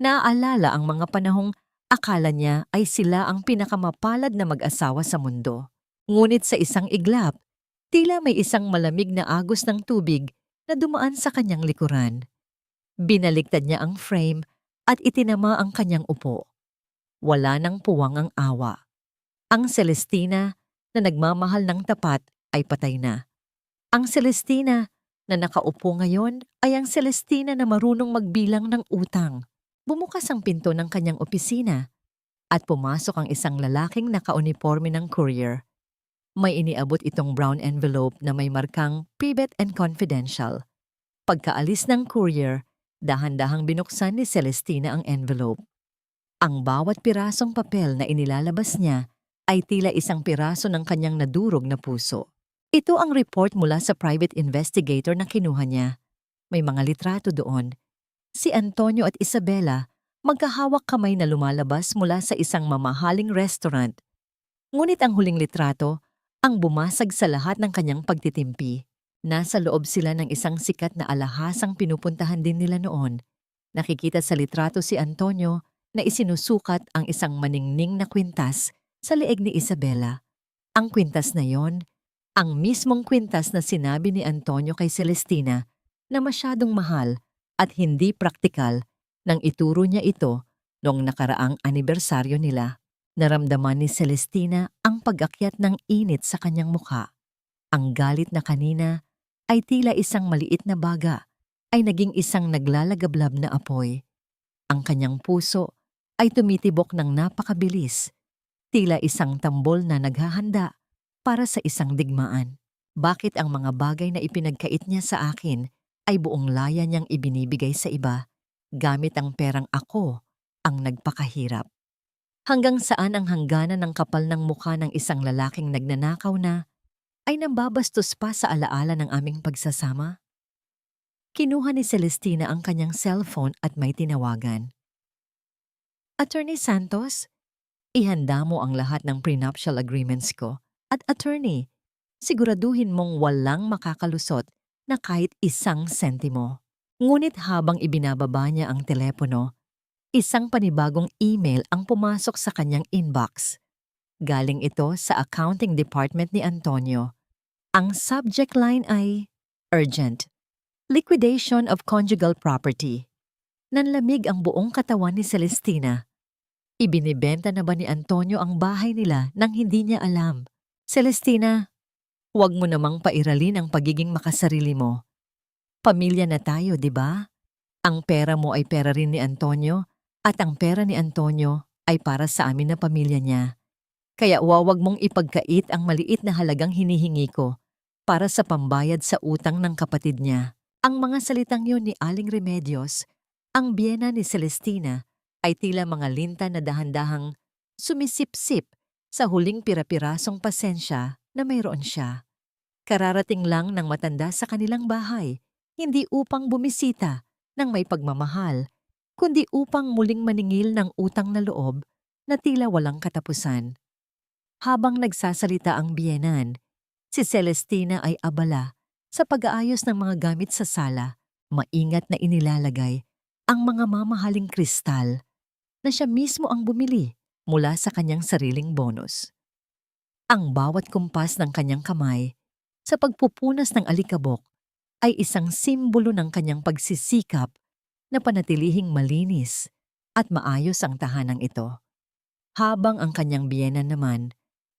Naaalala ang mga panahong akala niya ay sila ang pinakamapalad na mag-asawa sa mundo. Ngunit sa isang iglap, tila may isang malamig na agos ng tubig na dumaan sa kanyang likuran. Binaliktad niya ang frame at itinama ang kanyang upo. Wala nang puwang ang awa. Ang Celestina na nagmamahal ng tapat ay patay na. Ang Celestina na nakaupo ngayon ay ang Celestina na marunong magbilang ng utang. Bumukas ang pinto ng kanyang opisina at pumasok ang isang lalaking nakauniforme ng courier. May iniabot itong brown envelope na may markang Private and Confidential. Pagkaalis ng courier, dahan-dahang binuksan ni Celestina ang envelope. Ang bawat pirasong papel na inilalabas niya ay tila isang piraso ng kanyang nadurog na puso. Ito ang report mula sa private investigator na kinuha niya. May mga litrato doon. Si Antonio at Isabela magkahawak kamay na lumalabas mula sa isang mamahaling restaurant. Ngunit ang huling litrato ang bumasag sa lahat ng kanyang pagtitimpi. Nasa loob sila ng isang sikat na alahasang pinupuntahan din nila noon. Nakikita sa litrato si Antonio na isinusukat ang isang maningning na kwintas sa leeg ni Isabela. Ang kwintas na yon, ang mismong kwintas na sinabi ni Antonio kay Celestina na masyadong mahal at hindi praktikal nang ituro niya ito noong nakaraang anibersaryo nila. Naramdaman ni Celestina ang pag-akyat ng init sa kanyang mukha. Ang galit na kanina ay tila isang maliit na baga ay naging isang naglalagablab na apoy. Ang kanyang puso ay tumitibok ng napakabilis, tila isang tambol na naghahanda para sa isang digmaan. Bakit ang mga bagay na ipinagkait niya sa akin ay buong laya niyang ibinibigay sa iba, gamit ang perang ako ang nagpakahirap? Hanggang saan ang hangganan ng kapal ng mukha ng isang lalaking nagnanakaw na ay nambabastos pa sa alaala ng aming pagsasama? Kinuha ni Celestina ang kanyang cellphone at may tinawagan. Attorney Santos, ihanda mo ang lahat ng prenuptial agreements ko. At attorney, siguraduhin mong walang makakalusot na kahit isang sentimo. Ngunit habang ibinababa niya ang telepono, isang panibagong email ang pumasok sa kanyang inbox. Galing ito sa accounting department ni Antonio. Ang subject line ay Urgent. Liquidation of conjugal property. Nanlamig ang buong katawan ni Celestina. Ibinibenta na ba ni Antonio ang bahay nila nang hindi niya alam? Celestina, huwag mo namang pairalin ang pagiging makasarili mo. Pamilya na tayo, di ba? Ang pera mo ay pera rin ni Antonio at ang pera ni Antonio ay para sa amin na pamilya niya. Kaya wag mong ipagkait ang maliit na halagang hinihingi ko para sa pambayad sa utang ng kapatid niya. Ang mga salitang yun ni Aling Remedios, ang biyena ni Celestina, ay tila mga linta na dahan-dahang sumisipsip sa huling pira-pirasong pasensya na mayroon siya. Kararating lang ng matanda sa kanilang bahay, hindi upang bumisita ng may pagmamahal, kundi upang muling maningil ng utang na loob na tila walang katapusan. Habang nagsasalita ang biyenan, si Celestina ay abala sa pag-aayos ng mga gamit sa sala, maingat na inilalagay ang mga mamahaling kristal na siya mismo ang bumili mula sa kanyang sariling bonus. Ang bawat kumpas ng kanyang kamay sa pagpupunas ng alikabok ay isang simbolo ng kanyang pagsisikap na panatilihing malinis at maayos ang tahanang ito. Habang ang kanyang biyenan naman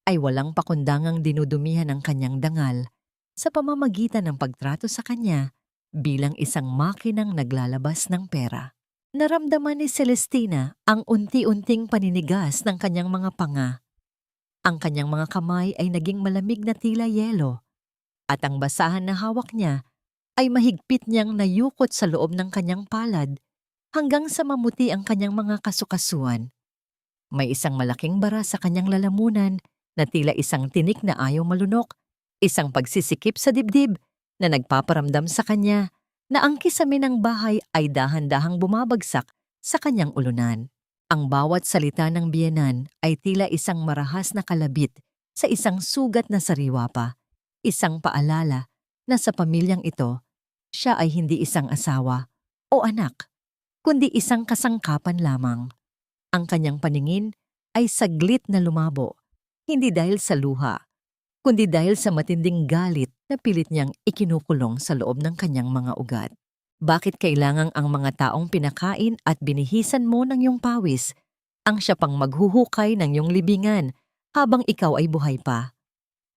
ay walang pakundangang dinudumihan ng kanyang dangal sa pamamagitan ng pagtrato sa kanya bilang isang makinang naglalabas ng pera. Naramdaman ni Celestina ang unti-unting paninigas ng kanyang mga panga. Ang kanyang mga kamay ay naging malamig na tila yelo at ang basahan na hawak niya ay mahigpit niyang nayukot sa loob ng kanyang palad hanggang sa mamuti ang kanyang mga kasukasuan. May isang malaking bara sa kanyang lalamunan na tila isang tinik na ayaw malunok, isang pagsisikip sa dibdib na nagpaparamdam sa kanya na ang kisame ng bahay ay dahan-dahang bumabagsak sa kanyang ulunan. Ang bawat salita ng biyenan ay tila isang marahas na kalabit sa isang sugat na sariwa pa, isang paalala na sa pamilyang ito, siya ay hindi isang asawa o anak, kundi isang kasangkapan lamang. Ang kanyang paningin ay saglit na lumabo, hindi dahil sa luha, kundi dahil sa matinding galit na pilit niyang ikinukulong sa loob ng kanyang mga ugat. Bakit kailangang ang mga taong pinakain at binihisan mo ng iyong pawis ang siya pang maghuhukay ng iyong libingan habang ikaw ay buhay pa?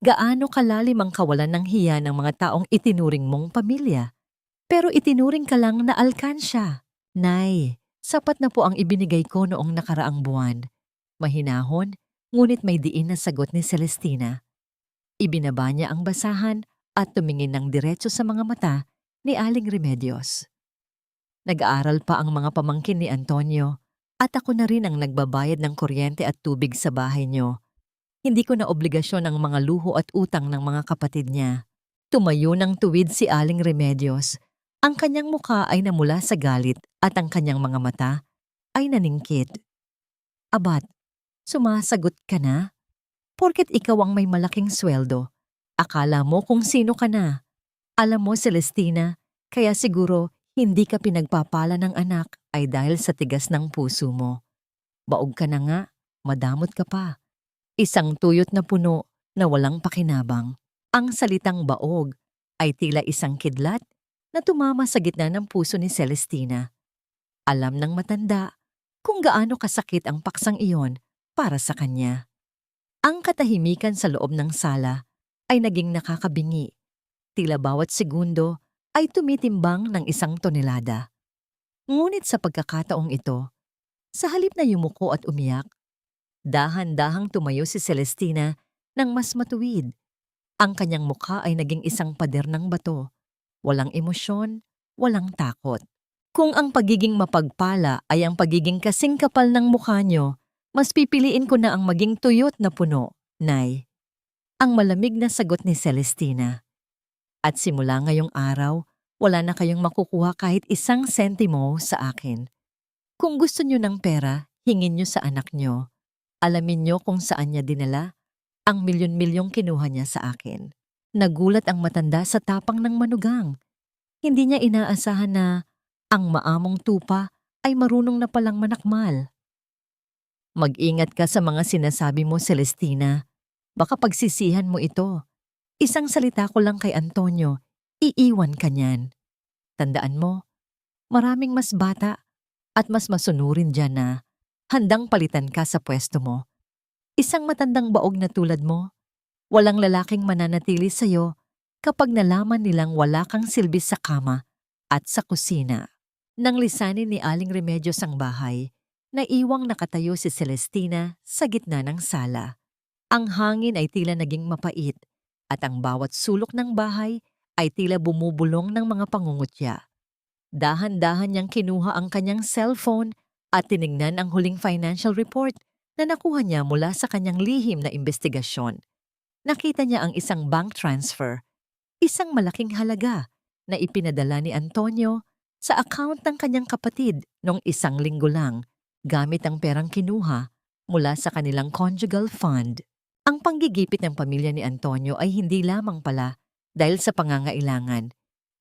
Gaano kalalim ang kawalan ng hiya ng mga taong itinuring mong pamilya, pero itinuring ka lang na alkansya? Nay, sapat na po ang ibinigay ko noong nakaraang buwan. Mahinahon, ngunit may diin na sagot ni Celestina. Ibinaba niya ang basahan at tumingin ng diretso sa mga mata ni Aling Remedios. Nag-aaral pa ang mga pamangkin ni Antonio at ako na rin ang nagbabayad ng kuryente at tubig sa bahay niyo. Hindi ko na obligasyon ang mga luho at utang ng mga kapatid niya. Tumayo ng tuwid si Aling Remedios. Ang kanyang mukha ay namula sa galit at ang kanyang mga mata ay naningkit. Abat, sumasagot ka na? Porket ikaw ang may malaking sweldo, akala mo kung sino ka na. Alam mo, Celestina, kaya siguro hindi ka pinagpapala ng anak ay dahil sa tigas ng puso mo. Baog ka na nga, madamot ka pa. Isang tuyot na puno na walang pakinabang. Ang salitang baog ay tila isang kidlat na tumama sa gitna ng puso ni Celestina. Alam ng matanda kung gaano kasakit ang paksang iyon para sa kanya. Ang katahimikan sa loob ng sala ay naging nakakabingi. Tila bawat segundo ay tumitimbang ng 1 tonelada. Ngunit sa pagkakataong ito, sa halip na yumuko at umiyak, dahan-dahang tumayo si Celestina ng mas matuwid. Ang kanyang mukha ay naging isang pader ng bato. Walang emosyon, walang takot. Kung ang pagiging mapagpala ay ang pagiging kasing kapal ng mukha niyo, mas pipiliin ko na ang maging tuyot na puno, Nay. Ang malamig na sagot ni Celestina. At simula ngayong araw, wala na kayong makukuha kahit 1 sentimo sa akin. Kung gusto niyo ng pera, hingin niyo sa anak niyo. Alamin niyo kung saan niya dinala ang milyon-milyong kinuha niya sa akin. Nagulat ang matanda sa tapang ng manugang. Hindi niya inaasahan na ang maamong tupa ay marunong na palang manakmal. Mag-ingat ka sa mga sinasabi mo, Celestina. Baka pagsisihan mo ito. Isang salita ko lang kay Antonio, iiwan ka niyan. Tandaan mo, maraming mas bata at mas masunurin dyan na handang palitan ka sa pwesto mo. Isang matandang baog na tulad mo, walang lalaking mananatili sa'yo kapag nalaman nilang wala kang silbi sa kama at sa kusina. Nang lisanin ni Aling Remedios ang bahay, naiwang nakatayo si Celestina sa gitna ng sala. Ang hangin ay tila naging mapait at ang bawat sulok ng bahay ay tila bumubulong ng mga pangungutya. Dahan-dahan niyang kinuha ang kanyang cellphone at tiningnan ang huling financial report na nakuha niya mula sa kanyang lihim na investigasyon. Nakita niya ang isang bank transfer, isang malaking halaga na ipinadala ni Antonio sa account ng kanyang kapatid noong 1 linggo lang gamit ang perang kinuha mula sa kanilang conjugal fund. Ang panggigipit ng pamilya ni Antonio ay hindi lamang pala dahil sa pangangailangan.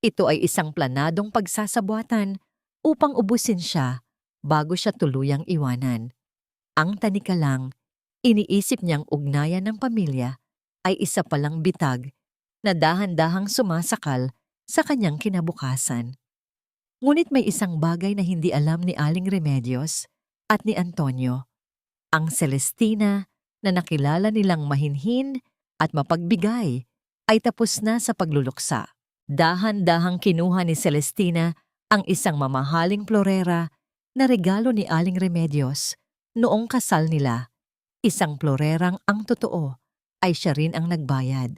Ito ay isang planadong pagsasabuatan upang ubusin siya bago siya tuluyang iwanan. Ang tanika lang, iniisip niyang ugnayan ng pamilya ay isa palang bitag na dahan-dahang sumasakal sa kanyang kinabukasan. Ngunit may isang bagay na hindi alam ni Aling Remedios at ni Antonio. Ang Celestina na nakilala nilang mahinhin at mapagbigay ay tapos na sa pagluluksa. Dahan-dahang kinuha ni Celestina ang isang mamahaling florera na regalo ni Aling Remedios noong kasal nila. Isang florerang ang totoo ay siya rin ang nagbayad.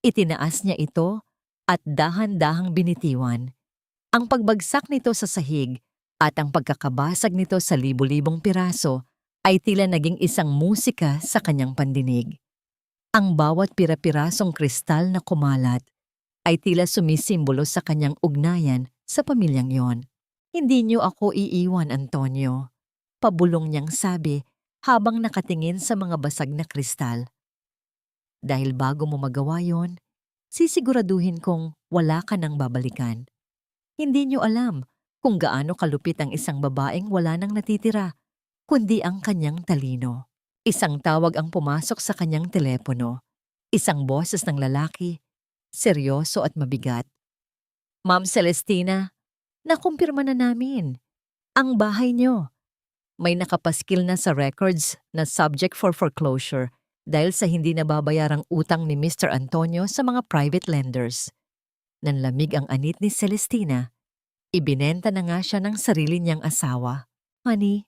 Itinaas niya ito at dahan-dahang binitiwan. Ang pagbagsak nito sa sahig at ang pagkakabasag nito sa libu-libong piraso ay tila naging isang musika sa kanyang pandinig. Ang bawat pira-pirasong kristal na kumalat ay tila sumisimbolo sa kanyang ugnayan sa pamilyang yon. Hindi niyo ako iiwan, Antonio. Pabulong niyang sabi habang nakatingin sa mga basag na kristal. Dahil bago mo magawa yon, sisiguraduhin kong wala ka nang babalikan. Hindi niyo alam kung gaano kalupit ang isang babaeng wala nang natitira, kundi ang kanyang talino. Isang tawag ang pumasok sa kanyang telepono. Isang boses ng lalaki, seryoso at mabigat. Ma'am Celestina, nakumpirma na namin. Ang bahay niyo. May nakapaskil na sa records na subject for foreclosure dahil sa hindi nababayarang utang ni Mr. Antonio sa mga private lenders. Nanlamig ang anit ni Celestina. Ibinenta na nga siya ng sarili niyang asawa. Honey,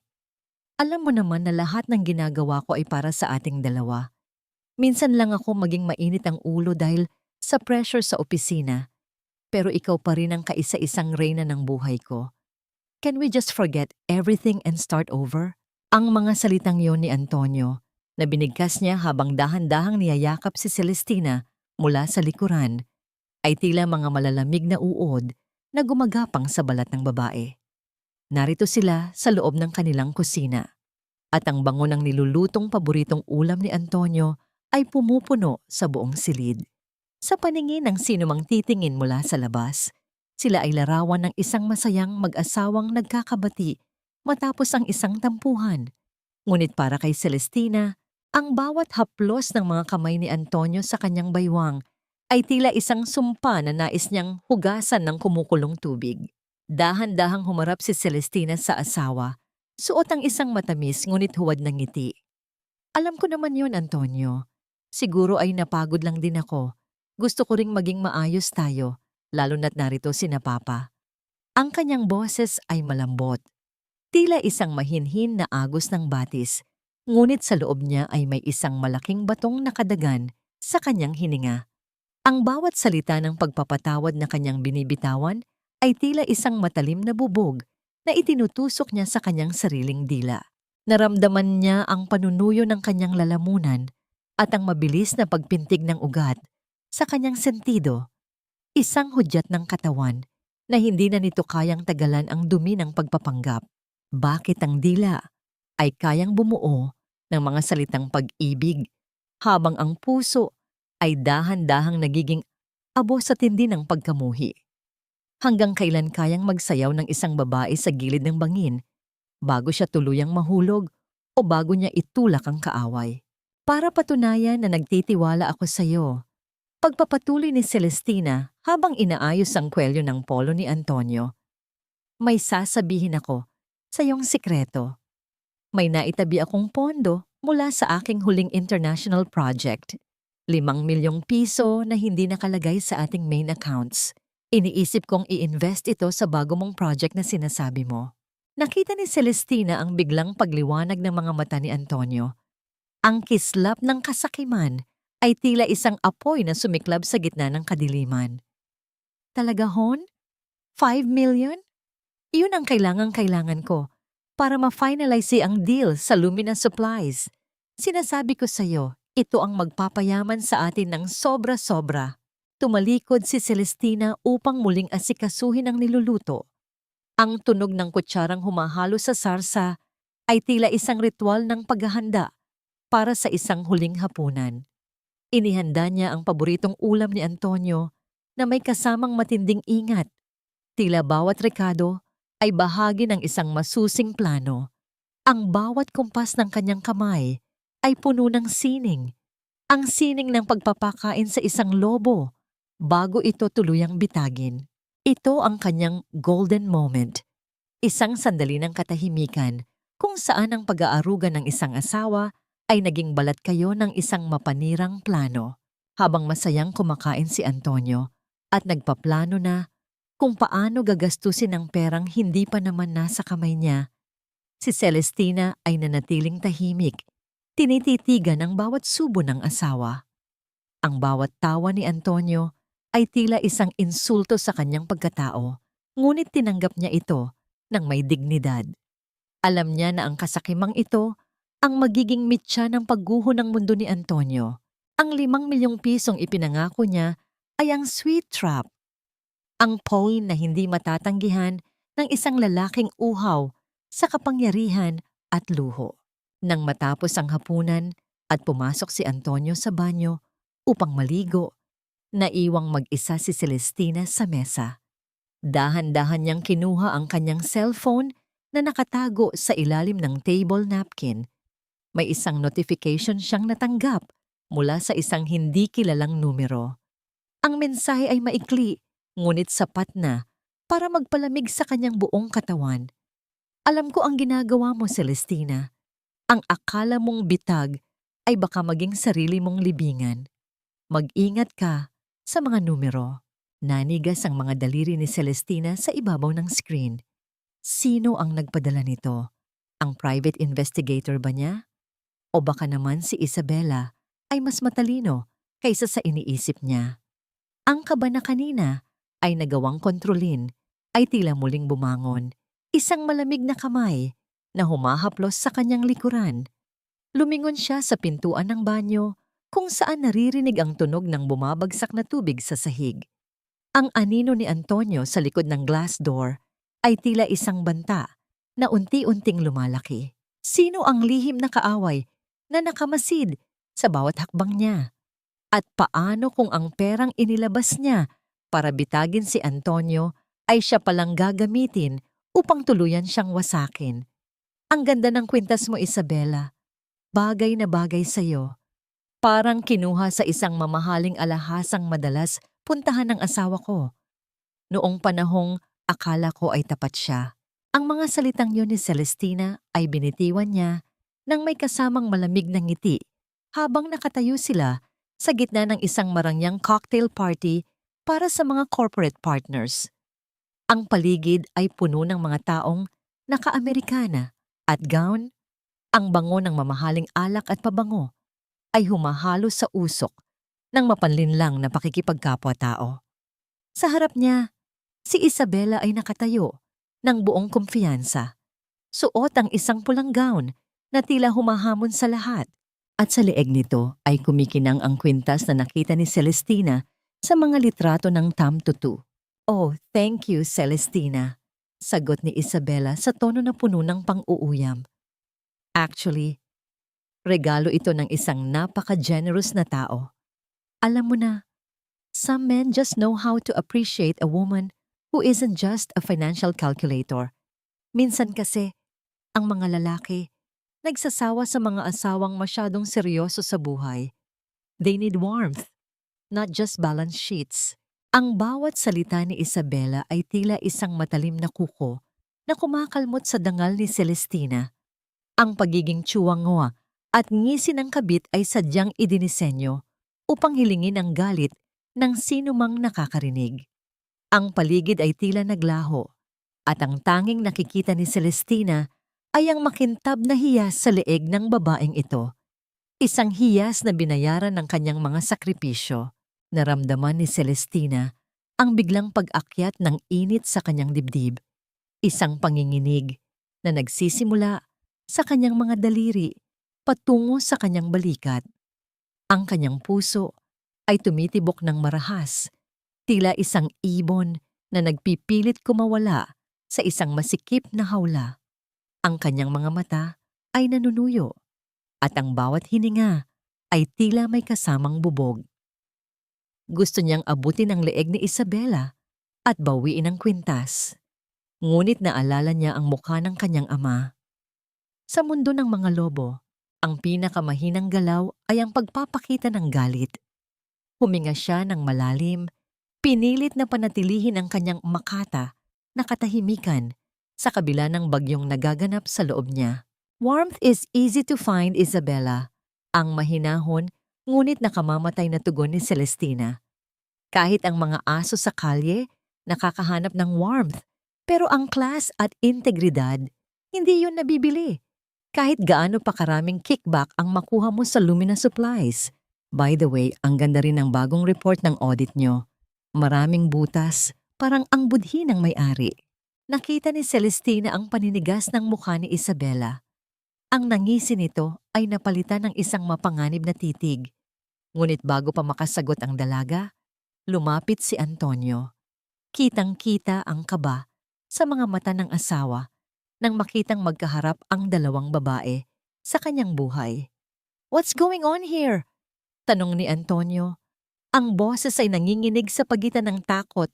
alam mo naman na lahat ng ginagawa ko ay para sa ating dalawa. Minsan lang ako maging mainit ang ulo dahil sa pressure sa opisina. Pero ikaw pa rin ang kaisa-isang reyna ng buhay ko. Can we just forget everything and start over? Ang mga salitang yon ni Antonio na binigkas niya habang dahan-dahang niyayakap si Celestina mula sa likuran ay tila mga malalamig na uod na gumagapang sa balat ng babae. Narito sila sa loob ng kanilang kusina at ang bango ng nilulutong paboritong ulam ni Antonio ay pumupuno sa buong silid. Sa paningin ng sinumang titingin mula sa labas, sila ay larawan ng isang masayang mag-asawang nagkakabati matapos ang isang tampuhan. Ngunit para kay Celestina, ang bawat haplos ng mga kamay ni Antonio sa kanyang baywang ay tila isang sumpa na nais niyang hugasan ng kumukulong tubig. Dahan-dahang humarap si Celestina sa asawa, suot ang isang matamis ngunit huwad ng ngiti. Alam ko naman yon, Antonio. Siguro ay napagod lang din ako. Gusto ko ring maging maayos tayo, lalo na't narito sina Papa. Ang kanyang boses ay malambot. Tila isang mahinhin na agos ng batis, ngunit sa loob niya ay may isang malaking batong nakadagan sa kanyang hininga. Ang bawat salita ng pagpapatawad na kanyang binibitawan ay tila isang matalim na bubog na itinutusok niya sa kanyang sariling dila. Naramdaman niya ang panunuyo ng kanyang lalamunan at ang mabilis na pagpintig ng ugat sa kanyang sentido. Isang hudyat ng katawan na hindi na nito kayang tagalan ang dumi ng pagpapanggap. Bakit ang dila ay kayang bumuo ng mga salitang pag-ibig habang ang puso ay dahan-dahang nagiging abo sa tindi ng pagkamuhi. Hanggang kailan kayang magsayaw ng isang babae sa gilid ng bangin bago siya tuluyang mahulog o bago niya itulak ang kaaway. Para patunayan na nagtitiwala ako sa iyo, pagpapatuloy ni Celestina habang inaayos ang kwelyo ng polo ni Antonio, may sasabihin ako sa iyong sikreto. May naitabi akong pondo mula sa aking huling international project. 5 milyong piso na hindi nakalagay sa ating main accounts. Iniisip kong i-invest ito sa bago mong project na sinasabi mo. Nakita ni Celestina ang biglang pagliwanag ng mga mata ni Antonio Ang kislap ng kasakiman ay tila isang apoy na sumiklab sa gitna ng kadiliman. Talaga hon? 5 million? Iyon ang kailangan ko para ma-finalize ang deal sa Lumina Supplies. Sinasabi ko sa'yo, ito ang magpapayaman sa atin ng sobra-sobra. Tumalikod si Celestina upang muling asikasuhin ang niluluto. Ang tunog ng kutsarang humahalo sa sarsa ay tila isang ritual ng paghahanda para sa isang huling hapunan. Inihanda niya ang paboritong ulam ni Antonio na may kasamang matinding ingat. Tila bawat rekado ay bahagi ng isang masusing plano. Ang bawat kumpas ng kanyang kamay ay puno ng sining. Ang sining ng pagpapakain sa isang lobo bago ito tuluyang bitagin. Ito ang kanyang golden moment. Isang sandali ng katahimikan kung saan ang pag-aaruga ng isang asawa ay naging balat kayo ng isang mapanirang plano. Habang masayang kumakain si Antonio at nagpaplano na kung paano gagastusin ang perang hindi pa naman nasa kamay niya, si Celestina ay nanatiling tahimik, tinititigan ang bawat subo ng asawa. Ang bawat tawa ni Antonio ay tila isang insulto sa kanyang pagkatao, ngunit tinanggap niya ito ng may dignidad. Alam niya na ang kasakimang ito ang magiging mitya ng pagguho ng mundo ni Antonio. Ang 5 milyong pisong ipinangako niya ay ang sweet trap. Ang pawn na hindi matatanggihan ng isang lalaking uhaw sa kapangyarihan at luho. Nang matapos ang hapunan at pumasok si Antonio sa banyo upang maligo, naiwang mag-isa si Celestina sa mesa. Dahan-dahan niyang kinuha ang kanyang cellphone na nakatago sa ilalim ng table napkin. May isang notification siyang natanggap mula sa isang hindi kilalang numero. Ang mensahe ay maikli, ngunit sapat na para magpalamig sa kanyang buong katawan. Alam ko ang ginagawa mo, Celestina. Ang akala mong bitag ay baka maging sarili mong libingan. Mag-ingat ka sa mga numero. Nanigas ang mga daliri ni Celestina sa ibabaw ng screen. Sino ang nagpadala nito? Ang private investigator ba niya? O baka naman si Isabela ay mas matalino kaysa sa iniisip niya? Ang kaba na kanina ay nagawang kontrolin ay tila muling bumangon. Isang malamig na kamay na humahaplos sa kanyang likuran. Lumingon siya sa pintuan ng banyo kung saan naririnig ang tunog ng bumabagsak na tubig sa sahig. Ang anino ni Antonio sa likod ng glass door ay tila isang banta na unti-unting lumalaki. Sino ang lihim na kaaway na nakamasid sa bawat hakbang niya? At paano kung ang perang inilabas niya para bitagin si Antonio ay siya palang gagamitin upang tuluyan siyang wasakin? Ang ganda ng kwintas mo, Isabela. Bagay na bagay sa'yo. Parang kinuha sa isang mamahaling alahasang madalas puntahan ng asawa ko. Noong panahong akala ko ay tapat siya. Ang mga salitang yun ni Celestina ay binitiwan niya nang may kasamang malamig na ngiti habang nakatayo sila sa gitna ng isang marangyang cocktail party para sa mga corporate partners. Ang paligid ay puno ng mga taong naka-Amerikana at gown. Ang bango ng mamahaling alak at pabango ay humahalo sa usok ng mapanlinlang na pakikipagkapwa-tao. Sa harap niya, si Isabela ay nakatayo ng buong kumpiyansa. Suot ang isang pulang gown na tila humahamon sa lahat. At sa leeg nito ay kumikinang ang kwintas na nakita ni Celestina sa mga litrato ng Tam Tutu. Oh, thank you, Celestina, sagot ni Isabela sa tono na puno ng pang-uuyam. Actually, regalo ito ng isang napaka-generous na tao. Alam mo na, some men just know how to appreciate a woman who isn't just a financial calculator. Minsan kasi, ang mga lalaki, nagsasawa sa mga asawang masyadong seryoso sa buhay. They need warmth, not just balance sheets. Ang bawat salita ni Isabela ay tila isang matalim na kuko na kumakalmot sa dangal ni Celestina. Ang pagiging tsuwangwa at ngisi ng kabit ay sadyang idinisenyo upang hilingin ang galit ng sinumang nakakarinig. Ang paligid ay tila naglaho at ang tanging nakikita ni Celestina ay ang makintab na hiyas sa leeg ng babaeng ito. Isang hiyas na binayaran ng kanyang mga sakripisyo. Naramdaman ni Celestina ang biglang pag-akyat ng init sa kanyang dibdib. Isang panginginig na nagsisimula sa kanyang mga daliri patungo sa kanyang balikat. Ang kanyang puso ay tumitibok ng marahas, tila isang ibon na nagpipilit kumawala sa isang masikip na hawla. Ang kanyang mga mata ay nanunuyo at ang bawat hininga ay tila may kasamang bubog. Gusto niyang abutin ang leeg ni Isabela at bawiin ang kwintas. Ngunit naalala niya ang mukha ng kanyang ama. Sa mundo ng mga lobo, ang pinakamahinang galaw ay ang pagpapakita ng galit. Huminga siya ng malalim, pinilit na panatilihin ang kanyang makata na katahimikan sa kabila ng bagyong nagaganap sa loob niya. Warmth is easy to find, Isabela. Ang mahinahon ngunit nakamamatay na tugon ni Celestina. Kahit ang mga aso sa kalye nakakahanap ng warmth, pero ang class at integridad, hindi yun nabibili. Kahit gaano pa karaming kickback ang makuha mo sa Lumina Supplies. By the way, ang ganda rin ng bagong report ng audit nyo. Maraming butas, parang ang budhi ng may-ari. Nakita ni Celestina ang paninigas ng mukha ni Isabela. Ang nangisi nito ay napalitan ng isang mapanganib na titig. Ngunit bago pa makasagot ang dalaga, lumapit si Antonio. Kitang-kita ang kaba sa mga mata ng asawa nang makitang magkaharap ang dalawang babae sa kanyang buhay. "What's going on here?" tanong ni Antonio. Ang boses ay nanginginig sa pagitan ng takot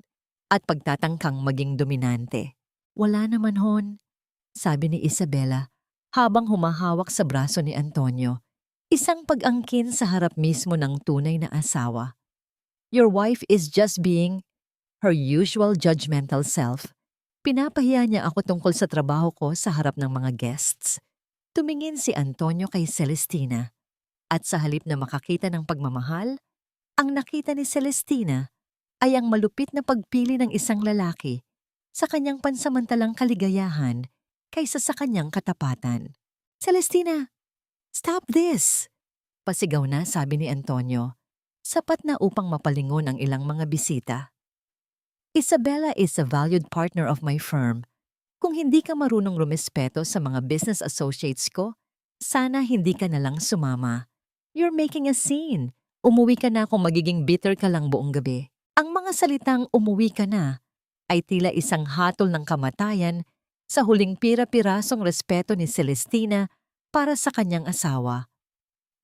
at pagtatangkang maging dominante. "Wala naman hon," sabi ni Isabela habang humahawak sa braso ni Antonio. Isang pag-angkin sa harap mismo ng tunay na asawa. "Your wife is just being her usual judgmental self." Pinapahiya niya ako tungkol sa trabaho ko sa harap ng mga guests. Tumingin si Antonio kay Celestina at sa halip na makakita ng pagmamahal, ang nakita ni Celestina ay ang malupit na pagpili ng isang lalaki sa kanyang pansamantalang kaligayahan kaysa sa kanyang katapatan. "Celestina, stop this!" Pasigaw na, sabi ni Antonio, sapat na upang mapalingon ang ilang mga bisita. "Isabela is a valued partner of my firm. Kung hindi ka marunong rumespeto sa mga business associates ko, sana hindi ka na lang sumama. You're making a scene. Umuwi ka na kung magiging bitter ka lang buong gabi." Ang mga salitang "umuwi ka na" ay tila isang hatol ng kamatayan sa huling pira-pirasong respeto ni Celestina para sa kanyang asawa.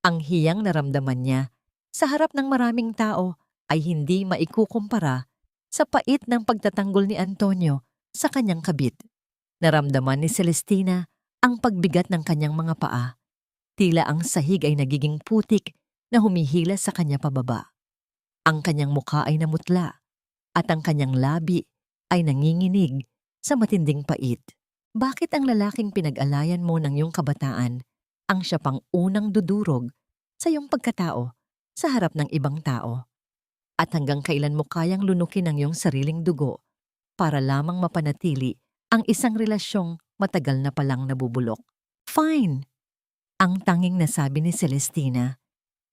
Ang hiyang naramdaman niya sa harap ng maraming tao ay hindi maikukumpara sa pait ng pagtatanggol ni Antonio sa kanyang kabit. Naramdaman ni Celestina ang pagbigat ng kanyang mga paa. Tila ang sahig ay nagiging putik na humihila sa kanya pababa. Ang kanyang mukha ay namutla at ang kanyang labi ay nanginginig sa matinding pait. Bakit ang lalaking pinag-alayan mo ng iyong kabataan ang siya pang unang dudurog sa iyong pagkatao sa harap ng ibang tao? At hanggang kailan mo kayang lunukin ang iyong sariling dugo para lamang mapanatili ang isang relasyong matagal na palang nabubulok? "Fine," ang tanging nasabi ni Celestina.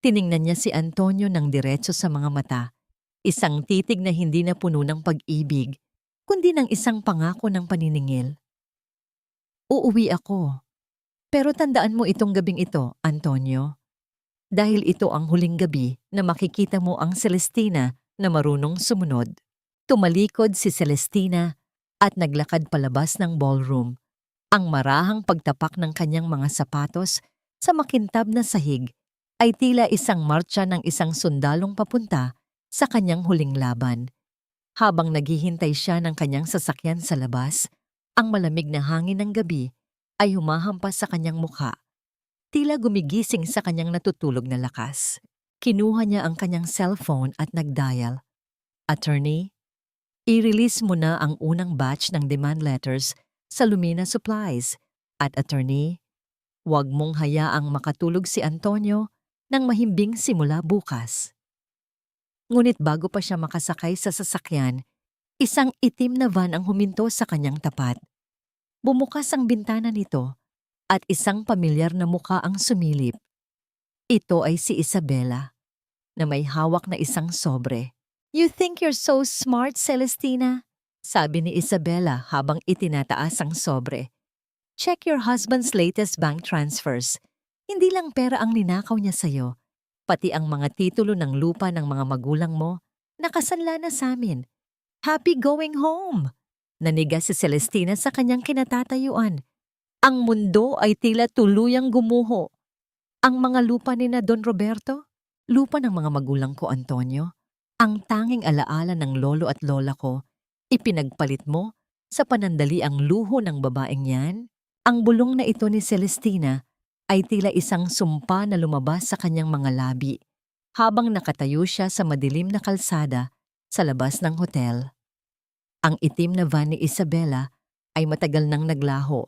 Tiningnan niya si Antonio ng diretso sa mga mata, isang titig na hindi na puno ng pag-ibig, kundi ng isang pangako ng paniningil. "Uuwi ako. Pero tandaan mo itong gabing ito, Antonio. Dahil ito ang huling gabi na makikita mo ang Celestina na marunong sumunod." Tumalikod si Celestina at naglakad palabas ng ballroom. Ang marahang pagtapak ng kanyang mga sapatos sa makintab na sahig ay tila isang marcha ng isang sundalong papunta sa kanyang huling laban. Habang naghihintay siya ng kanyang sasakyan sa labas, ang malamig na hangin ng gabi ay humahampas sa kanyang mukha. Tila gumigising sa kanyang natutulog na lakas. Kinuha niya ang kanyang cellphone at nagdial. "Attorney, i-release mo na ang unang batch ng demand letters sa Lumina Supplies. At attorney, huwag mong hayaang makatulog si Antonio nang mahimbing simula bukas." Ngunit bago pa siya makasakay sa sasakyan, isang itim na van ang huminto sa kanyang tapat. Bumukas ang bintana nito at isang pamilyar na muka ang sumilip. Ito ay si Isabela, na may hawak na isang sobre. "You think you're so smart, Celestina?" sabi ni Isabela habang itinataas ang sobre. "Check your husband's latest bank transfers. Hindi lang pera ang ninakaw niya sa'yo, pati ang mga titulo ng lupa ng mga magulang mo, nakasanla na sa'min. Happy going home!" Naniga si Celestina sa kanyang kinatatayuan. Ang mundo ay tila tuluyang gumuho. Ang mga lupa ni na Don Roberto, lupa ng mga magulang ko, Antonio, ang tanging alaala ng lolo at lola ko, ipinagpalit mo sa panandali ang luho ng babaeng yan? Ang bulong na ito ni Celestina ay tila isang sumpa na lumabas sa kanyang mga labi habang nakatayo siya sa madilim na kalsada sa labas ng hotel. Ang itim na van ni Isabela ay matagal nang naglaho,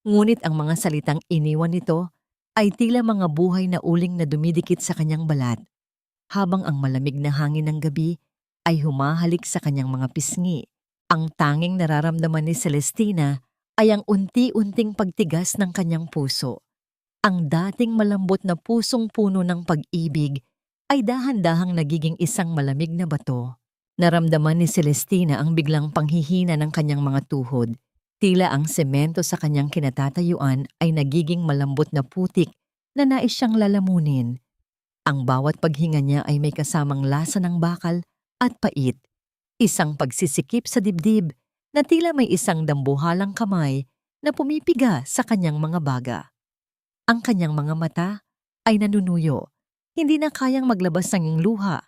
ngunit ang mga salitang iniwan nito ay tila mga buhay na uling na dumidikit sa kanyang balat, habang ang malamig na hangin ng gabi ay humahalik sa kanyang mga pisngi. Ang tanging nararamdaman ni Celestina ay ang unti-unting pagtigas ng kanyang puso. Ang dating malambot na pusong puno ng pag-ibig ay dahan-dahang nagiging isang malamig na bato. Naramdaman ni Celestina ang biglang panghihina ng kanyang mga tuhod. Tila ang semento sa kanyang kinatatayuan ay nagiging malambot na putik na nais siyang lalamunin. Ang bawat paghinga niya ay may kasamang lasa ng bakal at pait. Isang pagsisikip sa dibdib na tila may isang dambuhalang kamay na pumipiga sa kanyang mga baga. Ang kanyang mga mata ay nanunuyo. Hindi na kayang maglabas ng luha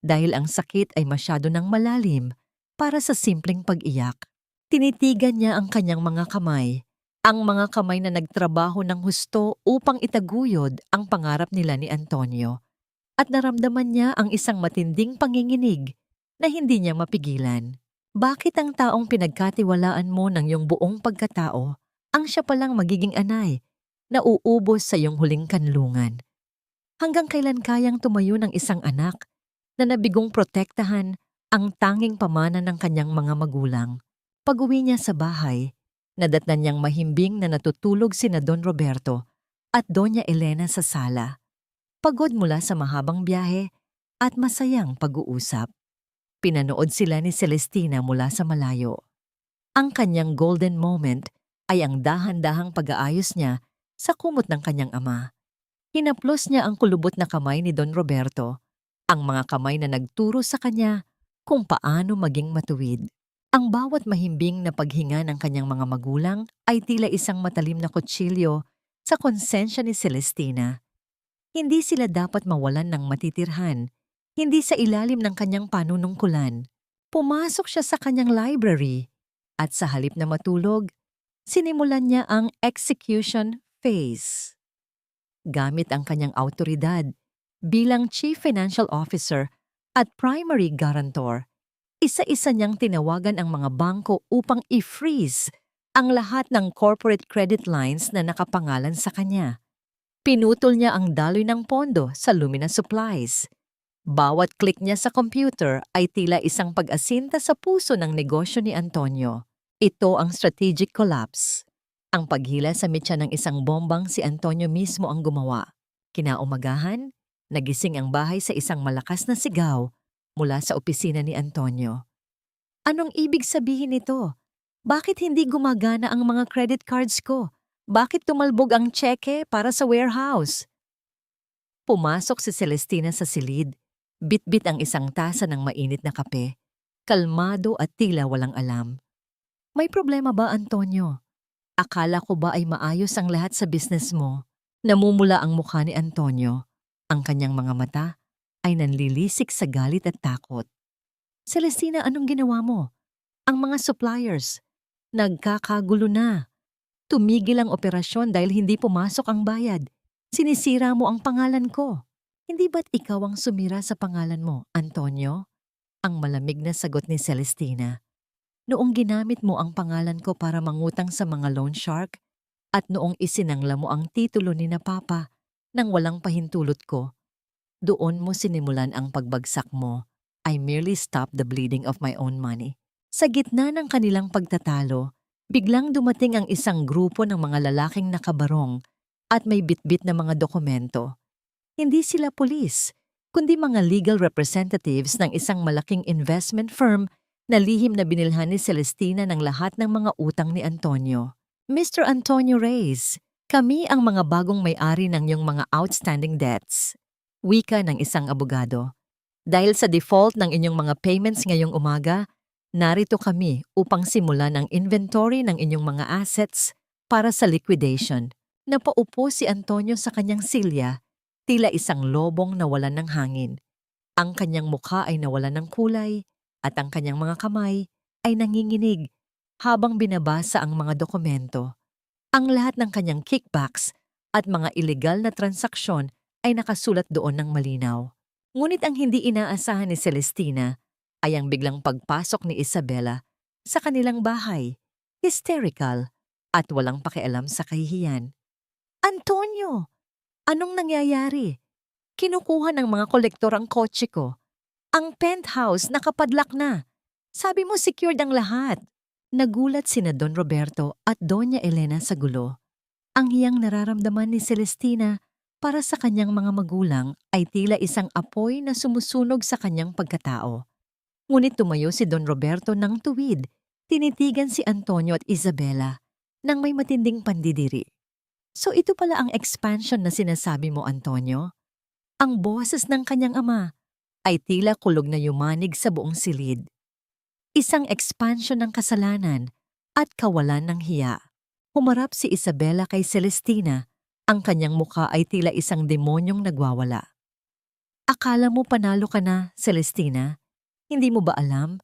dahil ang sakit ay masyado nang malalim para sa simpleng pag-iyak. Tinitigan niya ang kanyang mga kamay, ang mga kamay na nagtrabaho ng husto upang itaguyod ang pangarap nila ni Antonio. At naramdaman niya ang isang matinding panginginig na hindi niya mapigilan. Bakit ang taong pinagkatiwalaan mo ng iyong buong pagkatao ang siya palang magiging anay na uubos sa iyong huling kanlungan? Hanggang kailan kayang tumayo ng isang anak na nabigong protektahan ang tanging pamana ng kanyang mga magulang? Pag-uwi niya sa bahay, nadatnan niyang mahimbing na natutulog sina Don Roberto at Doña Elena sa sala. Pagod mula sa mahabang biyahe at masayang pag-uusap. Pinanood sila ni Celestina mula sa malayo. Ang kanyang golden moment ay ang dahan-dahang pag-aayos niya sa kumot ng kanyang ama. Hinaplos niya ang kulubot na kamay ni Don Roberto, ang mga kamay na nagturo sa kanya kung paano maging matuwid. Ang bawat mahimbing na paghinga ng kanyang mga magulang ay tila isang matalim na kutsilyo sa konsensya ni Celestina. Hindi sila dapat mawalan ng matitirhan, hindi sa ilalim ng kanyang panunungkulan. Pumasok siya sa kanyang library at sa halip na matulog, sinimulan niya ang execution phase. Gamit ang kanyang autoridad bilang Chief Financial Officer at Primary Guarantor, isa-isa niyang tinawagan ang mga bangko upang i-freeze ang lahat ng corporate credit lines na nakapangalan sa kanya. Pinutol niya ang daloy ng pondo sa Lumina Supplies. Bawat click niya sa computer ay tila isang pag-asinta sa puso ng negosyo ni Antonio. Ito ang strategic collapse. Ang paghila sa mitya ng isang bombang si Antonio mismo ang gumawa. Kinaumagahan, nagising ang bahay sa isang malakas na sigaw mula sa opisina ni Antonio. Anong ibig sabihin nito? Bakit hindi gumagana ang mga credit cards ko? Bakit tumalbog ang tseke para sa warehouse? Pumasok si Celestina sa silid. Bit-bit ang isang tasa ng mainit na kape. Kalmado at tila walang alam. May problema ba, Antonio? Akala ko ba ay maayos ang lahat sa business mo? Namumula ang mukha ni Antonio. Ang kanyang mga mata ay nanlilisik sa galit at takot. Celestina, anong ginawa mo? Ang mga suppliers, nagkakagulo na. Tumigil ang operasyon dahil hindi pumasok ang bayad. Sinisira mo ang pangalan ko. Hindi ba't ikaw ang sumira sa pangalan mo, Antonio? Ang malamig na sagot ni Celestina. Noong ginamit mo ang pangalan ko para mangutang sa mga loan shark at noong isinangla mo ang titulo ni na Papa nang walang pahintulot ko, doon mo sinimulan ang pagbagsak mo. I merely stopped the bleeding of my own money. Sa gitna ng kanilang pagtatalo, biglang dumating ang isang grupo ng mga lalaking nakabarong at may bitbit na mga dokumento. Hindi sila pulis, kundi mga legal representatives ng isang malaking investment firm na lihim na binilhan ni Celestina ng lahat ng mga utang ni Antonio. Mr. Antonio Reyes, kami ang mga bagong may-ari ng iyong mga outstanding debts. Wika ng isang abogado. Dahil sa default ng inyong mga payments ngayong umaga, narito kami upang simulan ang inventory ng inyong mga assets para sa liquidation. Napaupo si Antonio sa kanyang silya, tila isang lobong nawalan ng hangin. Ang kanyang mukha ay nawalan ng kulay at ang kanyang mga kamay ay nanginginig habang binabasa ang mga dokumento. Ang lahat ng kanyang kickbacks at mga ilegal na transaksyon ay nakasulat doon ng malinaw. Ngunit ang hindi inaasahan ni Celestina ay ang biglang pagpasok ni Isabela sa kanilang bahay, hysterical at walang pakialam sa kahihiyan. Antonio! Anong nangyayari? Kinukuha ng mga kolektor ang kotse ko. Ang penthouse nakapadlak na. Sabi mo secured ang lahat. Nagulat sina Don Roberto at Doña Elena sa gulo. Ang hiyang nararamdaman ni Celestina para sa kanyang mga magulang ay tila isang apoy na sumusunog sa kanyang pagkatao. Ngunit tumayo si Don Roberto ng tuwid, tinitigan si Antonio at Isabela nang may matinding pandidiri. So ito pala ang expansion na sinasabi mo, Antonio? Ang boses ng kanyang ama ay tila kulog na yumanig sa buong silid. Isang expansion ng kasalanan at kawalan ng hiya. Humarap si Isabela kay Celestina, ang kanyang mukha ay tila isang demonyong nagwawala. Akala mo panalo ka na, Celestina? Hindi mo ba alam?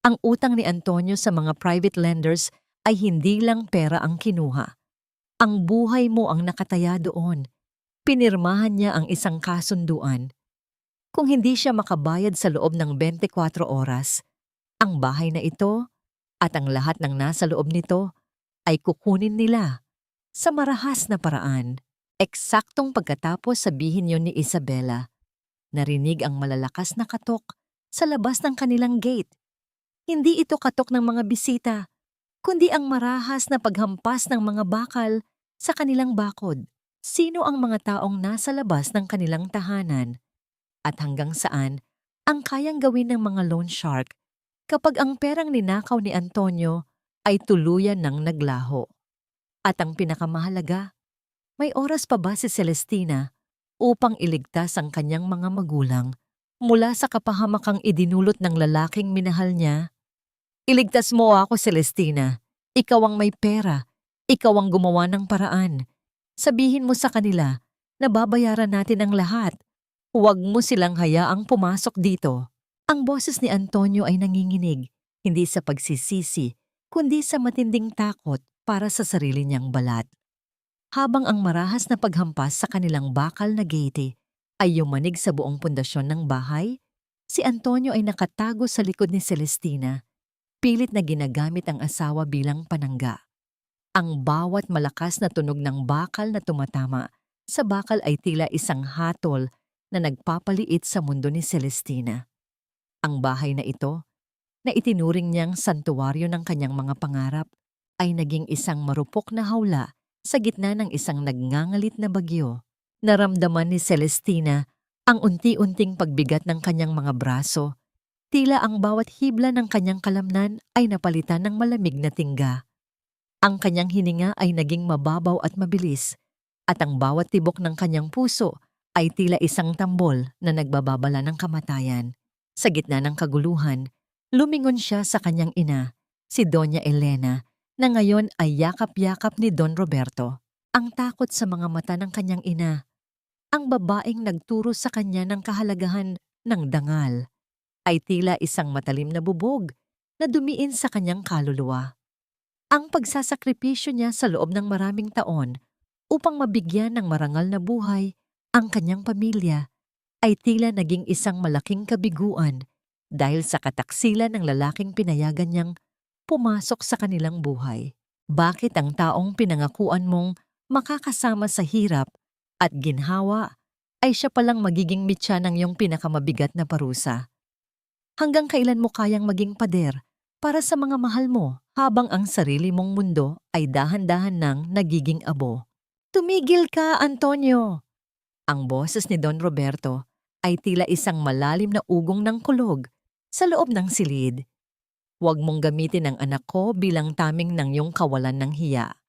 Ang utang ni Antonio sa mga private lenders ay hindi lang pera ang kinuha. Ang buhay mo ang nakataya doon. Pinirmahan niya ang isang kasunduan. Kung hindi siya makabayad sa loob ng 24 oras, ang bahay na ito at ang lahat ng nasa loob nito ay kukunin nila sa marahas na paraan. Eksaktong pagkatapos sabihin yon ni Isabela, narinig ang malalakas na katok sa labas ng kanilang gate. Hindi ito katok ng mga bisita, kundi ang marahas na paghampas ng mga bakal sa kanilang bakod. Sino ang mga taong nasa labas ng kanilang tahanan? At hanggang saan ang kayang gawin ng mga loan shark kapag ang perang ninakaw ni Antonio ay tuluyan ng naglaho? At ang pinakamahalaga, may oras pa ba si Celestina upang iligtas ang kanyang mga magulang mula sa kapahamakang idinulot ng lalaking minahal niya? Iligtas mo ako, Celestina. Ikaw ang may pera. Ikaw ang gumawa ng paraan. Sabihin mo sa kanila na babayaran natin ang lahat. Huwag mo silang hayaang pumasok dito. Ang boses ni Antonio ay nanginginig, hindi sa pagsisisi, kundi sa matinding takot para sa sarili niyang balat. Habang ang marahas na paghampas sa kanilang bakal na gate ay yumanig sa buong pundasyon ng bahay, si Antonio ay nakatago sa likod ni Celestina, pilit na ginagamit ang asawa bilang panangga. Ang bawat malakas na tunog ng bakal na tumatama sa bakal ay tila isang hatol na nagpapaliit sa mundo ni Celestina. Ang bahay na ito, na itinuring niyang santuwaryo ng kanyang mga pangarap, ay naging isang marupok na hawla sa gitna ng isang nagngangalit na bagyo. Naramdaman ni Celestina ang unti-unting pagbigat ng kanyang mga braso, tila ang bawat hibla ng kanyang kalamnan ay napalitan ng malamig na tingga. Ang kanyang hininga ay naging mababaw at mabilis, at ang bawat tibok ng kanyang puso ay tila isang tambol na nagbababala ng kamatayan. Sa gitna ng kaguluhan, lumingon siya sa kanyang ina, si Doña Elena, na ngayon ay yakap-yakap ni Don Roberto. Ang takot sa mga mata ng kanyang ina, ang babaeng nagturo sa kanya ng kahalagahan ng dangal, ay tila isang matalim na bubog na dumiin sa kanyang kaluluwa. Ang pagsasakripisyo niya sa loob ng maraming taon upang mabigyan ng marangal na buhay ang kanyang pamilya ay tila naging isang malaking kabiguan dahil sa kataksilan ng lalaking pinayagan niyang pumasok sa kanilang buhay. Bakit ang taong pinangakuan mong makakasama sa hirap at ginhawa ay siya palang magiging mitya ng iyong pinakamabigat na parusa? Hanggang kailan mo kayang maging pader para sa mga mahal mo habang ang sarili mong mundo ay dahan-dahan nang nagiging abo? Tumigil ka, Antonio! Ang boses ni Don Roberto ay tila isang malalim na ugong ng kulog sa loob ng silid. Huwag mong gamitin ang anak ko bilang taming ng iyong kawalan ng hiya.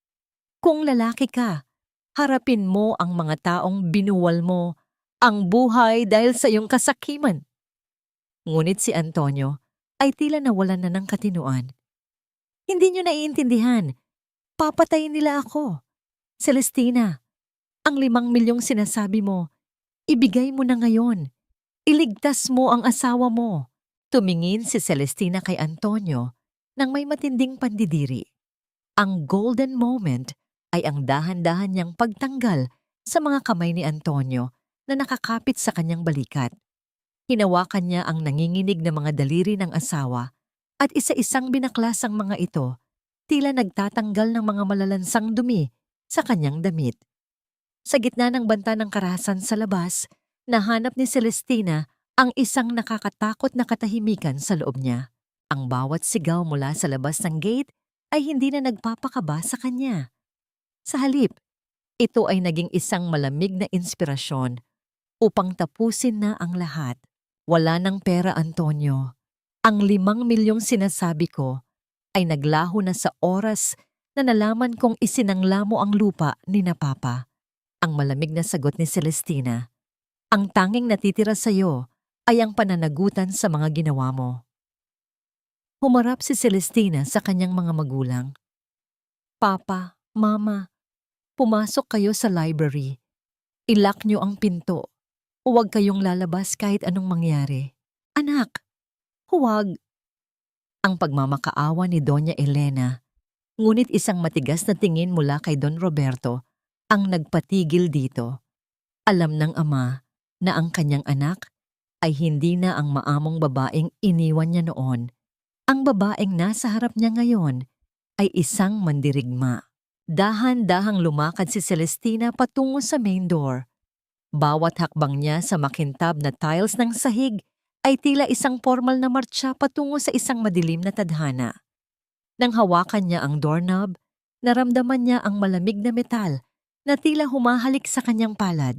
Kung lalaki ka, harapin mo ang mga taong binuwal mo ang buhay dahil sa iyong kasakiman. Ngunit si Antonio ay tila nawalan na ng katinuan. Hindi niyo naiintindihan. Papatayin nila ako. Celestina, ang 5 milyong sinasabi mo, ibigay mo na ngayon. Iligtas mo ang asawa mo. Tumingin si Celestina kay Antonio nang may matinding pandidiri. Ang golden moment ay ang dahan-dahan niyang pagtanggal sa mga kamay ni Antonio na nakakapit sa kanyang balikat. Hinawakan niya ang nanginginig na mga daliri ng asawa at isa-isang binaklas ang mga ito, tila nagtatanggal ng mga malalansang dumi sa kanyang damit. Sa gitna ng banta ng karahasan sa labas, nahanap ni Celestina ang isang nakakatakot na katahimikan sa loob niya. Ang bawat sigaw mula sa labas ng gate ay hindi na nagpapakaba sa kanya. Sa halip, ito ay naging isang malamig na inspirasyon upang tapusin na ang lahat. Wala ng pera, Antonio. Ang 5 milyong sinasabi ko ay naglaho na sa oras na nalaman kong isinangla mo ang lupa ni na Papa. Ang malamig na sagot ni Celestina. Ang tanging natitira sa iyo ay ang pananagutan sa mga ginawa mo. Humarap si Celestina sa kanyang mga magulang. Papa, Mama, pumasok kayo sa library. Ilock niyo ang pinto. Huwag kayong lalabas kahit anong mangyari. Anak, huwag. Ang pagmamakaawa ni Doña Elena, ngunit isang matigas na tingin mula kay Don Roberto ang nagpatigil dito. Alam ng ama na ang kanyang anak ay hindi na ang maamong babaeng iniwan niya noon. Ang babaeng nasa harap niya ngayon ay isang mandirigma. Dahan-dahang lumakad si Celestina patungo sa main door. Bawat hakbang niya sa makintab na tiles ng sahig ay tila isang formal na martsa patungo sa isang madilim na tadhana. Nang hawakan niya ang doorknob, naramdaman niya ang malamig na metal na tila humahalik sa kanyang palad.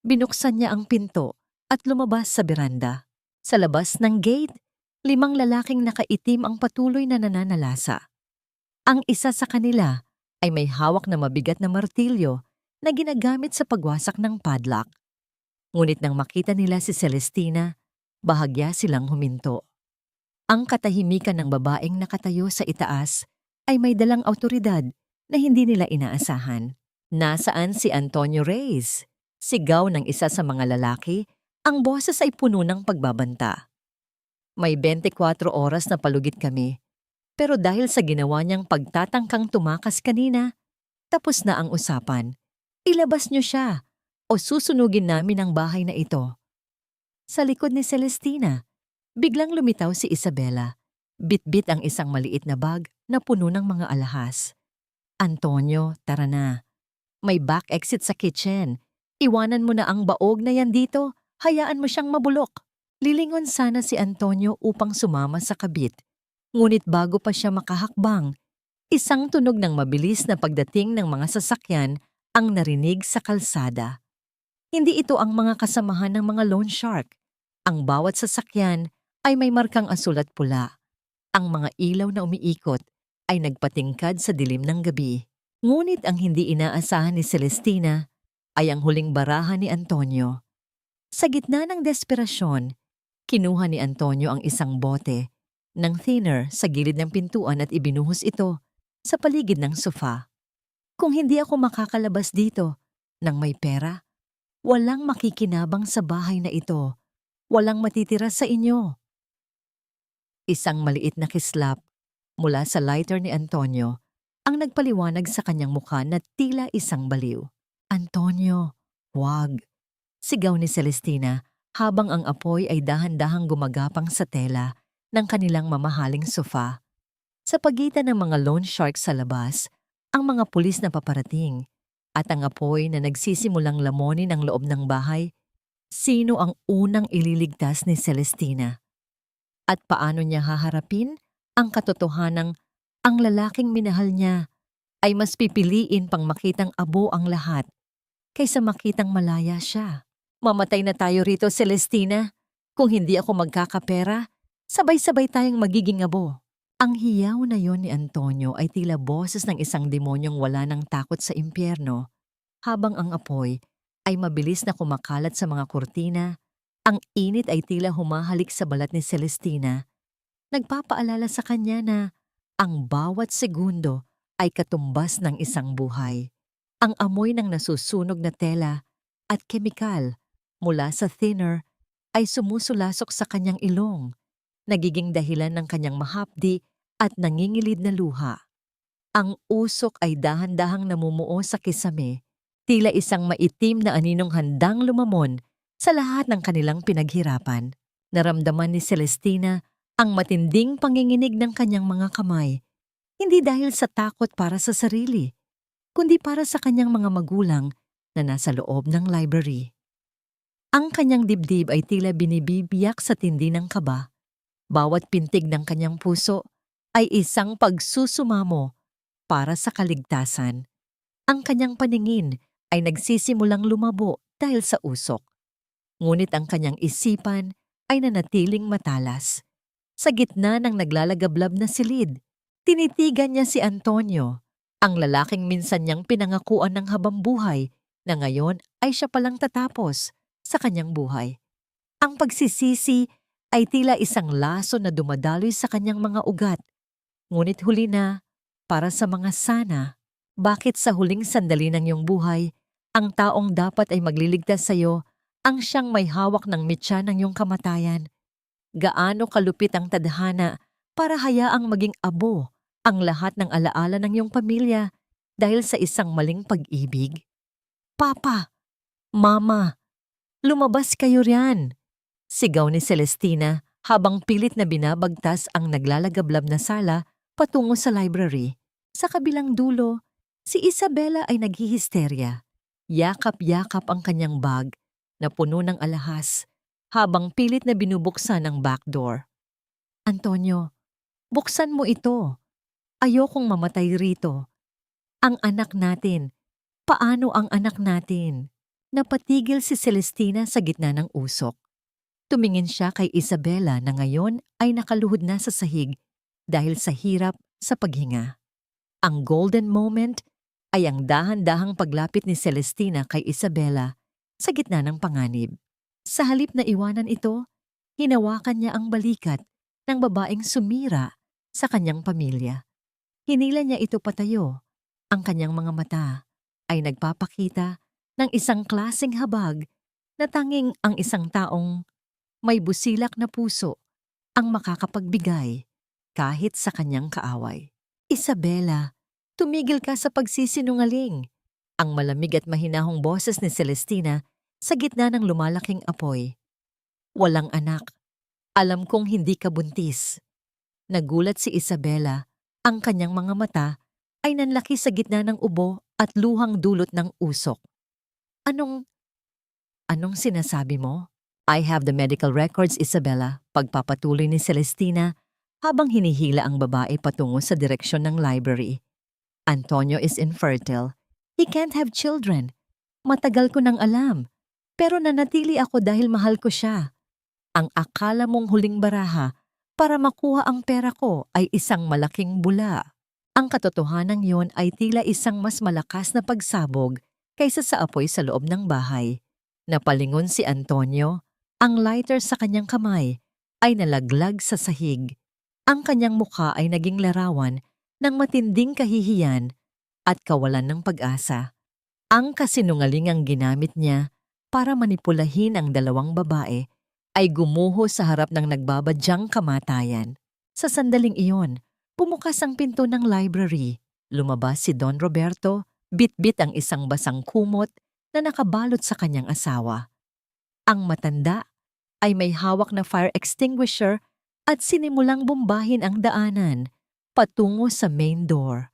Binuksan niya ang pinto at lumabas sa beranda. Sa labas ng gate, 5 lalaking nakaitim ang patuloy na nananalasa. Ang isa sa kanila ay may hawak na mabigat na martilyo na ginagamit sa pagwasak ng padlock. Ngunit nang makita nila si Celestina, bahagya silang huminto. Ang katahimikan ng babaeng nakatayo sa itaas ay may dalang awtoridad na hindi nila inaasahan. Nasaan si Antonio Reyes? Sigaw ng isa sa mga lalaki, ang boses ay puno ng pagbabanta. May 24 oras na palugit kami, pero dahil sa ginawa niyang pagtatangkang tumakas kanina, tapos na ang usapan. Ilabas niyo siya o susunugin namin ang bahay na ito. Sa likod ni Celestina, biglang lumitaw si Isabela. Bitbit ang isang maliit na bag na puno ng mga alahas. Antonio, tara na. May back exit sa kitchen. Iwanan mo na ang baog na yan dito. Hayaan mo siyang mabulok. Lilingon sana si Antonio upang sumama sa kabit. Ngunit bago pa siya makahakbang, isang tunog ng mabilis na pagdating ng mga sasakyan ang narinig sa kalsada. Hindi ito ang mga kasamahan ng mga loan shark. Ang bawat sasakyan ay may markang asul at pula. Ang mga ilaw na umiikot ay nagpatingkad sa dilim ng gabi. Ngunit ang hindi inaasahan ni Celestina ay ang huling barahan ni Antonio. Sa gitna ng desperasyon, kinuha ni Antonio ang isang bote ng thinner sa gilid ng pintuan at ibinuhos ito sa paligid ng sofa. Kung hindi ako makakalabas dito nang may pera, walang makikinabang sa bahay na ito. Walang matitira sa inyo. Isang maliit na kislap mula sa lighter ni Antonio ang nagpaliwanag sa kanyang mukha na tila isang baliw. Antonio, huwag! Sigaw ni Celestina habang ang apoy ay dahan-dahang gumagapang sa tela ng kanilang mamahaling sofa. Sa pagitan ng mga loan shark sa labas, ang mga pulis na paparating at ang apoy na nagsisimulang lamonin ang loob ng bahay, sino ang unang ililigtas ni Celestina? At paano niya haharapin ang katotohanang ang lalaking minahal niya ay mas pipiliin pang makitang abo ang lahat kaysa makitang malaya siya. Mamatay na tayo rito, Celestina. Kung hindi ako magkakapera, sabay-sabay tayong magiging abo. Ang hiyaw na yon ni Antonio ay tila boses ng isang demonyong wala ng takot sa impyerno, habang ang apoy ay mabilis na kumakalat sa mga kurtina. Ang init ay tila humahalik sa balat ni Celestina, nagpapaalala sa kanya na ang bawat segundo ay katumbas ng isang buhay. Ang amoy ng nasusunog na tela at kemikal mula sa thinner ay sumusulasok sa kanyang ilong, nagiging dahilan ng kanyang mahapdi at nangingilid na luha. Ang usok ay dahan-dahang namumuo sa kisame, tila isang maitim na aninong handang lumamon sa lahat ng kanilang pinaghirapan. Naramdaman ni Celestina ang matinding panginginig ng kanyang mga kamay, hindi dahil sa takot para sa sarili, kundi para sa kanyang mga magulang na nasa loob ng library. Ang kanyang dibdib ay tila binibibiyak sa tindi ng kaba. Bawat pintig ng kanyang puso ay isang pagsusumamo para sa kaligtasan. Ang kanyang paningin ay nagsisimulang lumabo dahil sa usok. Ngunit ang kanyang isipan ay nanatiling matalas. Sa gitna ng naglalagablab na silid, tinitigan niya si Antonio, ang lalaking minsan niyang pinangakuan ng habambuhay na ngayon ay siya palang tatapos sa kanyang buhay. Ang pagsisisi ay tila isang laso na dumadaloy sa kanyang mga ugat. Ngunit huli na, para sa mga sana, bakit sa huling sandali ng iyong buhay, ang taong dapat ay magliligtas sa iyo ang siyang may hawak ng mitya ng iyong kamatayan? Gaano kalupit ang tadhana para hayaang maging abo ang lahat ng alaala ng iyong pamilya dahil sa isang maling pag-ibig? Papa! Mama! Lumabas kayo riyan! Sigaw ni Celestina habang pilit na binabagtas ang naglalagablab na sala patungo sa library. Sa kabilang dulo, si Isabela ay naghihisterya. Yakap-yakap ang kanyang bag na puno ng alahas habang pilit na binubuksan ang back door. Antonio, buksan mo ito. Ayokong mamatay rito. Ang anak natin. Paano ang anak natin? Napatigil si Celestina sa gitna ng usok. Tumingin siya kay Isabela na ngayon ay nakaluhod na sa sahig dahil sa hirap sa paghinga. Ang golden moment ay ang dahan-dahang paglapit ni Celestina kay Isabela sa gitna ng panganib. Sa halip na iwanan ito, hinawakan niya ang balikat ng babaeng sumira sa kanyang pamilya. Hinila niya ito patayo. Ang kanyang mga mata ay nagpapakita ng isang klaseng habag na tanging ang isang taong may busilak na puso ang makakapagbigay kahit sa kanyang kaaway. Isabela, tumigil ka sa pagsisinungaling. Ang malamig at mahinahong boses ni Celestina sa gitna ng lumalaking apoy. Walang anak. Alam kong hindi ka buntis. Nagulat si Isabela. Ang kanyang mga mata ay nanlaki sa gitna ng ubo at luhang dulot ng usok. Anong sinasabi mo? I have the medical records, Isabela, pagpapatuloy ni Celestina habang hinihila ang babae patungo sa direksyon ng library. Antonio is infertile. He can't have children. Matagal ko nang alam. Pero nanatili ako dahil mahal ko siya. Ang akala mong huling baraha para makuha ang pera ko ay isang malaking bula. Ang katotohanan yon ay tila isang mas malakas na pagsabog kaysa sa apoy sa loob ng bahay. Napalingon si Antonio, ang lighter sa kanyang kamay ay nalaglag sa sahig. Ang kanyang mukha ay naging larawan ng matinding kahihiyan at kawalan ng pag-asa. Ang kasinungalingang ginamit niya para manipulahin ang dalawang babae ay gumuho sa harap ng nagbabadyang kamatayan. Sa sandaling iyon, bumukas ang pinto ng library. Lumabas si Don Roberto, bit-bit ang isang basang kumot na nakabalot sa kanyang asawa. Ang matanda ay may hawak na fire extinguisher at sinimulang bombahin ang daanan patungo sa main door.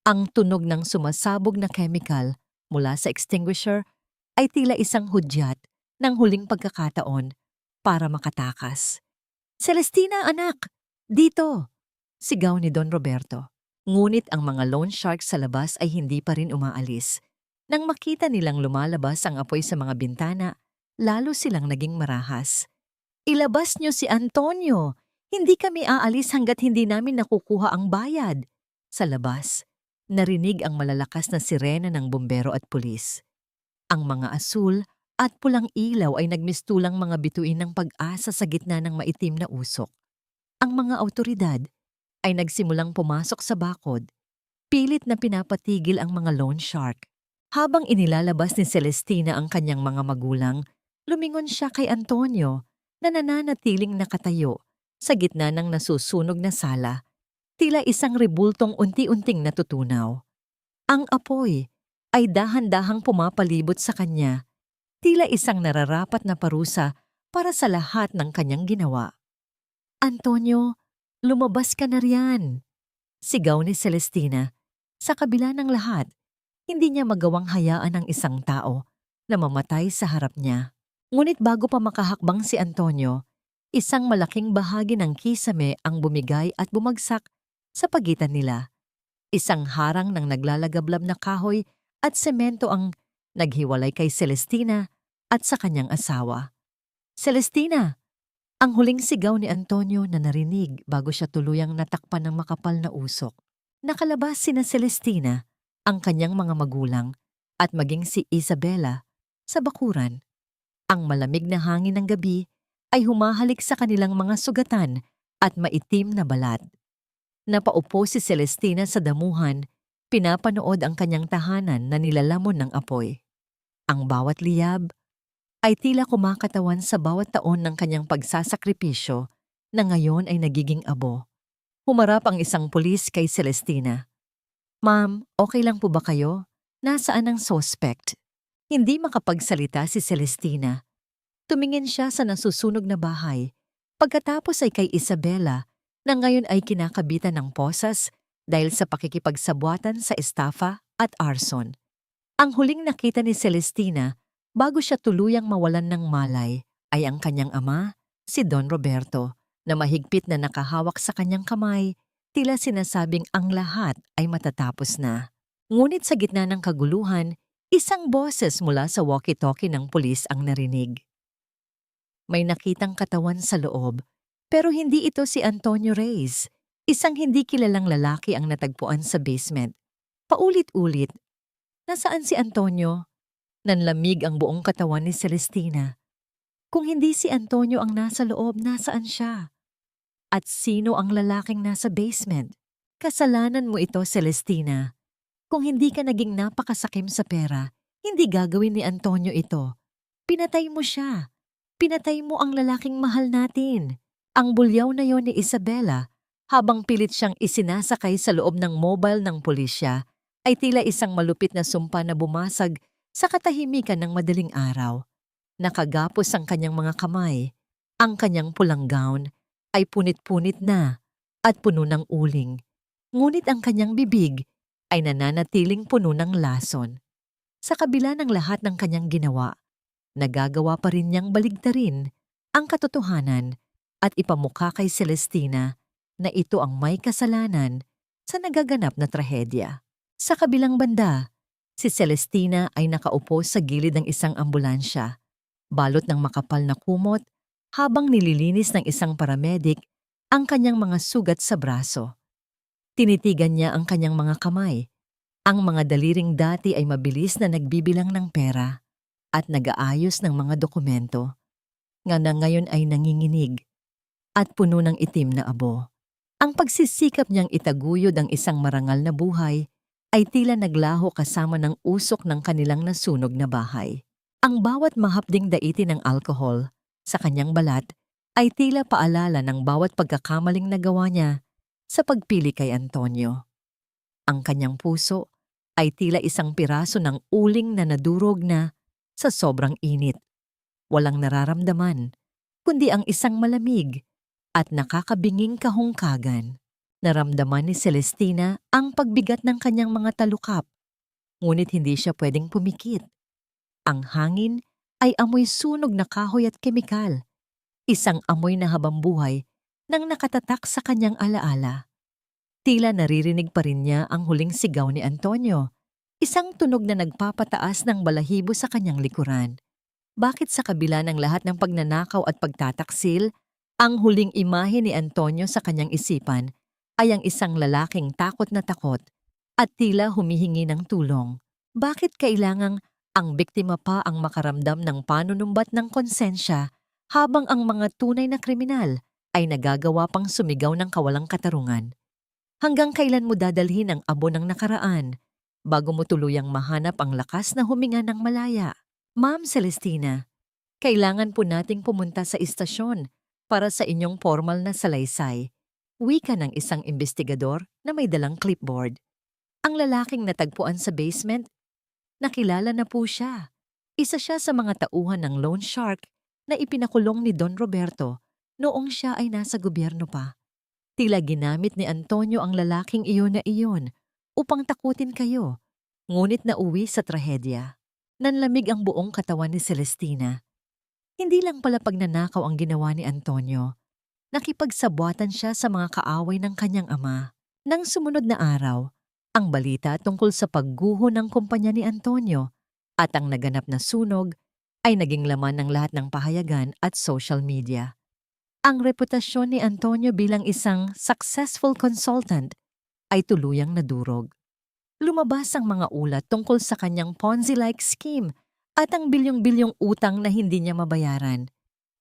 Ang tunog ng sumasabog na chemical mula sa extinguisher ay tila isang hudyat ng huling pagkakataon para makatakas. Celestina, anak! Dito! Sigaw ni Don Roberto. Ngunit ang mga loan sharks sa labas ay hindi pa rin umaalis. Nang makita nilang lumalabas ang apoy sa mga bintana, lalo silang naging marahas. "Ilabas niyo si Antonio! Hindi kami aalis hanggat hindi namin nakukuha ang bayad." Sa labas, narinig ang malalakas na sirena ng bumbero at pulis. Ang mga asul at pulang ilaw ay nagmistulang mga bituin ng pag-asa sa gitna ng maitim na usok. Ang mga awtoridad ay nagsimulang pumasok sa bakod, pilit na pinapatigil ang mga loan shark. Habang inilalabas ni Celestina ang kanyang mga magulang, lumingon siya kay Antonio na nananatiling nakatayo sa gitna ng nasusunog na sala, tila isang rebultong unti-unting natutunaw. Ang apoy ay dahan-dahang pumapalibot sa kanya, tila isang nararapat na parusa para sa lahat ng kanyang ginawa. "Antonio, lumabas ka na riyan!" Sigaw ni Celestina. Sa kabila ng lahat, hindi niya magawang hayaan ang isang tao na mamatay sa harap niya. Ngunit bago pa makahakbang si Antonio, isang malaking bahagi ng kisame ang bumigay at bumagsak sa pagitan nila. Isang harang ng naglalagablab na kahoy at semento ang naghiwalay kay Celestina at sa kanyang asawa. "Celestina!" Ang huling sigaw ni Antonio na narinig bago siya tuluyang natakpan ng makapal na usok. Nakalabas sina Celestina, ang kanyang mga magulang, at maging si Isabela sa bakuran. Ang malamig na hangin ng gabi ay humahalik sa kanilang mga sugatan at maitim na balat. Napaupo si Celestina sa damuhan, pinapanood ang kanyang tahanan na nilalamon ng apoy. Ang bawat liyab ay tila kumakatawan sa bawat taon ng kanyang pagsasakripisyo na ngayon ay nagiging abo. Humarap ang isang pulis kay Celestina. "Ma'am, okay lang po ba kayo? Nasaan ang suspect?" Hindi makapagsalita si Celestina. Tumingin siya sa nasusunog na bahay. Pagkatapos ay kay Isabela, na ngayon ay kinakabitan ng posas dahil sa pakikipagsabwatan sa estafa at arson. Ang huling nakita ni Celestina bago siya tuluyang mawalan ng malay ay ang kanyang ama, si Don Roberto, na mahigpit na nakahawak sa kanyang kamay, tila sinasabing ang lahat ay matatapos na. Ngunit sa gitna ng kaguluhan, isang boses mula sa walkie-talkie ng pulis ang narinig. May nakitang katawan sa loob, pero hindi ito si Antonio Reyes. Isang hindi kilalang lalaki ang natagpuan sa basement. Paulit-ulit, "Nasaan si Antonio?" Nanlamig ang buong katawan ni Celestina. Kung hindi si Antonio ang nasa loob, nasaan siya? At sino ang lalaking nasa basement? Kasalanan mo ito, Celestina. Kung hindi ka naging napakasakim sa pera, hindi gagawin ni Antonio ito. Pinatay mo siya. Pinatay mo ang lalaking mahal natin. Ang bulyaw na yon ni Isabela, habang pilit siyang isinasakay sa loob ng mobile ng pulisya, ay tila isang malupit na sumpa na bumasag sa katahimikan ng madaling araw. Nakagapos ang kanyang mga kamay. Ang kanyang pulang gown ay punit-punit na at puno ng uling. Ngunit ang kanyang bibig ay nananatiling puno ng lason. Sa kabila ng lahat ng kanyang ginawa, nagagawa pa rin niyang baligtarin ang katotohanan at ipamukha kay Celestina na ito ang may kasalanan sa nagaganap na trahedya. Sa kabilang banda, si Celestina ay nakaupo sa gilid ng isang ambulansya, balot ng makapal na kumot habang nililinis ng isang paramedic ang kanyang mga sugat sa braso. Tinitigan niya ang kanyang mga kamay. Ang mga daliring dati ay mabilis na nagbibilang ng pera at nag-aayos ng mga dokumento, nga na ngayon ay nanginginig at puno ng itim na abo. Ang pagsisikap niyang itaguyod ang isang marangal na buhay ay tila naglaho kasama ng usok ng kanilang nasunog na bahay. Ang bawat mahapding daiti ng alkohol sa kanyang balat ay tila paalala ng bawat pagkakamaling nagawa niya sa pagpili kay Antonio. Ang kanyang puso ay tila isang piraso ng uling na nadurog na sa sobrang init. Walang nararamdaman, kundi ang isang malamig at nakakabinging kahungkagan. Naramdaman ni Celestina ang pagbigat ng kanyang mga talukap, ngunit hindi siya pwedeng pumikit. Ang hangin ay amoy sunog na kahoy at kemikal, isang amoy na habambuhay nang nakatatak sa kanyang alaala. Tila naririnig pa rin niya ang huling sigaw ni Antonio Isang tunog na nagpapataas ng balahibo sa kanyang likuran. Bakit sa kabila ng lahat ng pagnanakaw at pagtataksil, ang huling imahe ni Antonio sa kanyang isipan ay ang isang lalaking takot na takot at tila humihingi ng tulong? Bakit kailangang ang biktima pa ang makaramdam ng panunumbat ng konsensya habang ang mga tunay na kriminal ay nagagawa pang sumigaw ng kawalang katarungan? Hanggang kailan mo dadalhin ang abo ng nakaraan bago mo tuluyang mahanap ang lakas na huminga ng malaya? Ma'am Celestina, kailangan po nating pumunta sa istasyon para sa inyong formal na salaysay. Wika ng isang investigador na may dalang clipboard. Ang lalaking natagpuan sa basement, nakilala na po siya. Isa siya sa mga tauhan ng loan shark na ipinakulong ni Don Roberto noong siya ay nasa gobyerno pa. Tila ginamit ni Antonio ang lalaking iyon na iyon upang takutin kayo, ngunit nauwi sa trahedya. Nanlamig ang buong katawan ni Celestina. Hindi lang pala pagnanakaw ang ginawa ni Antonio. Nakipagsabwatan siya sa mga kaaway ng kanyang ama. Nang sumunod na araw, ang balita tungkol sa pagguho ng kumpanya ni Antonio at ang naganap na sunog ay naging laman ng lahat ng pahayagan at social media. Ang reputasyon ni Antonio bilang isang successful consultant ay tuluyang nadurog. Lumabas ang mga ulat tungkol sa kanyang Ponzi-like scheme at ang bilyong-bilyong utang na hindi niya mabayaran.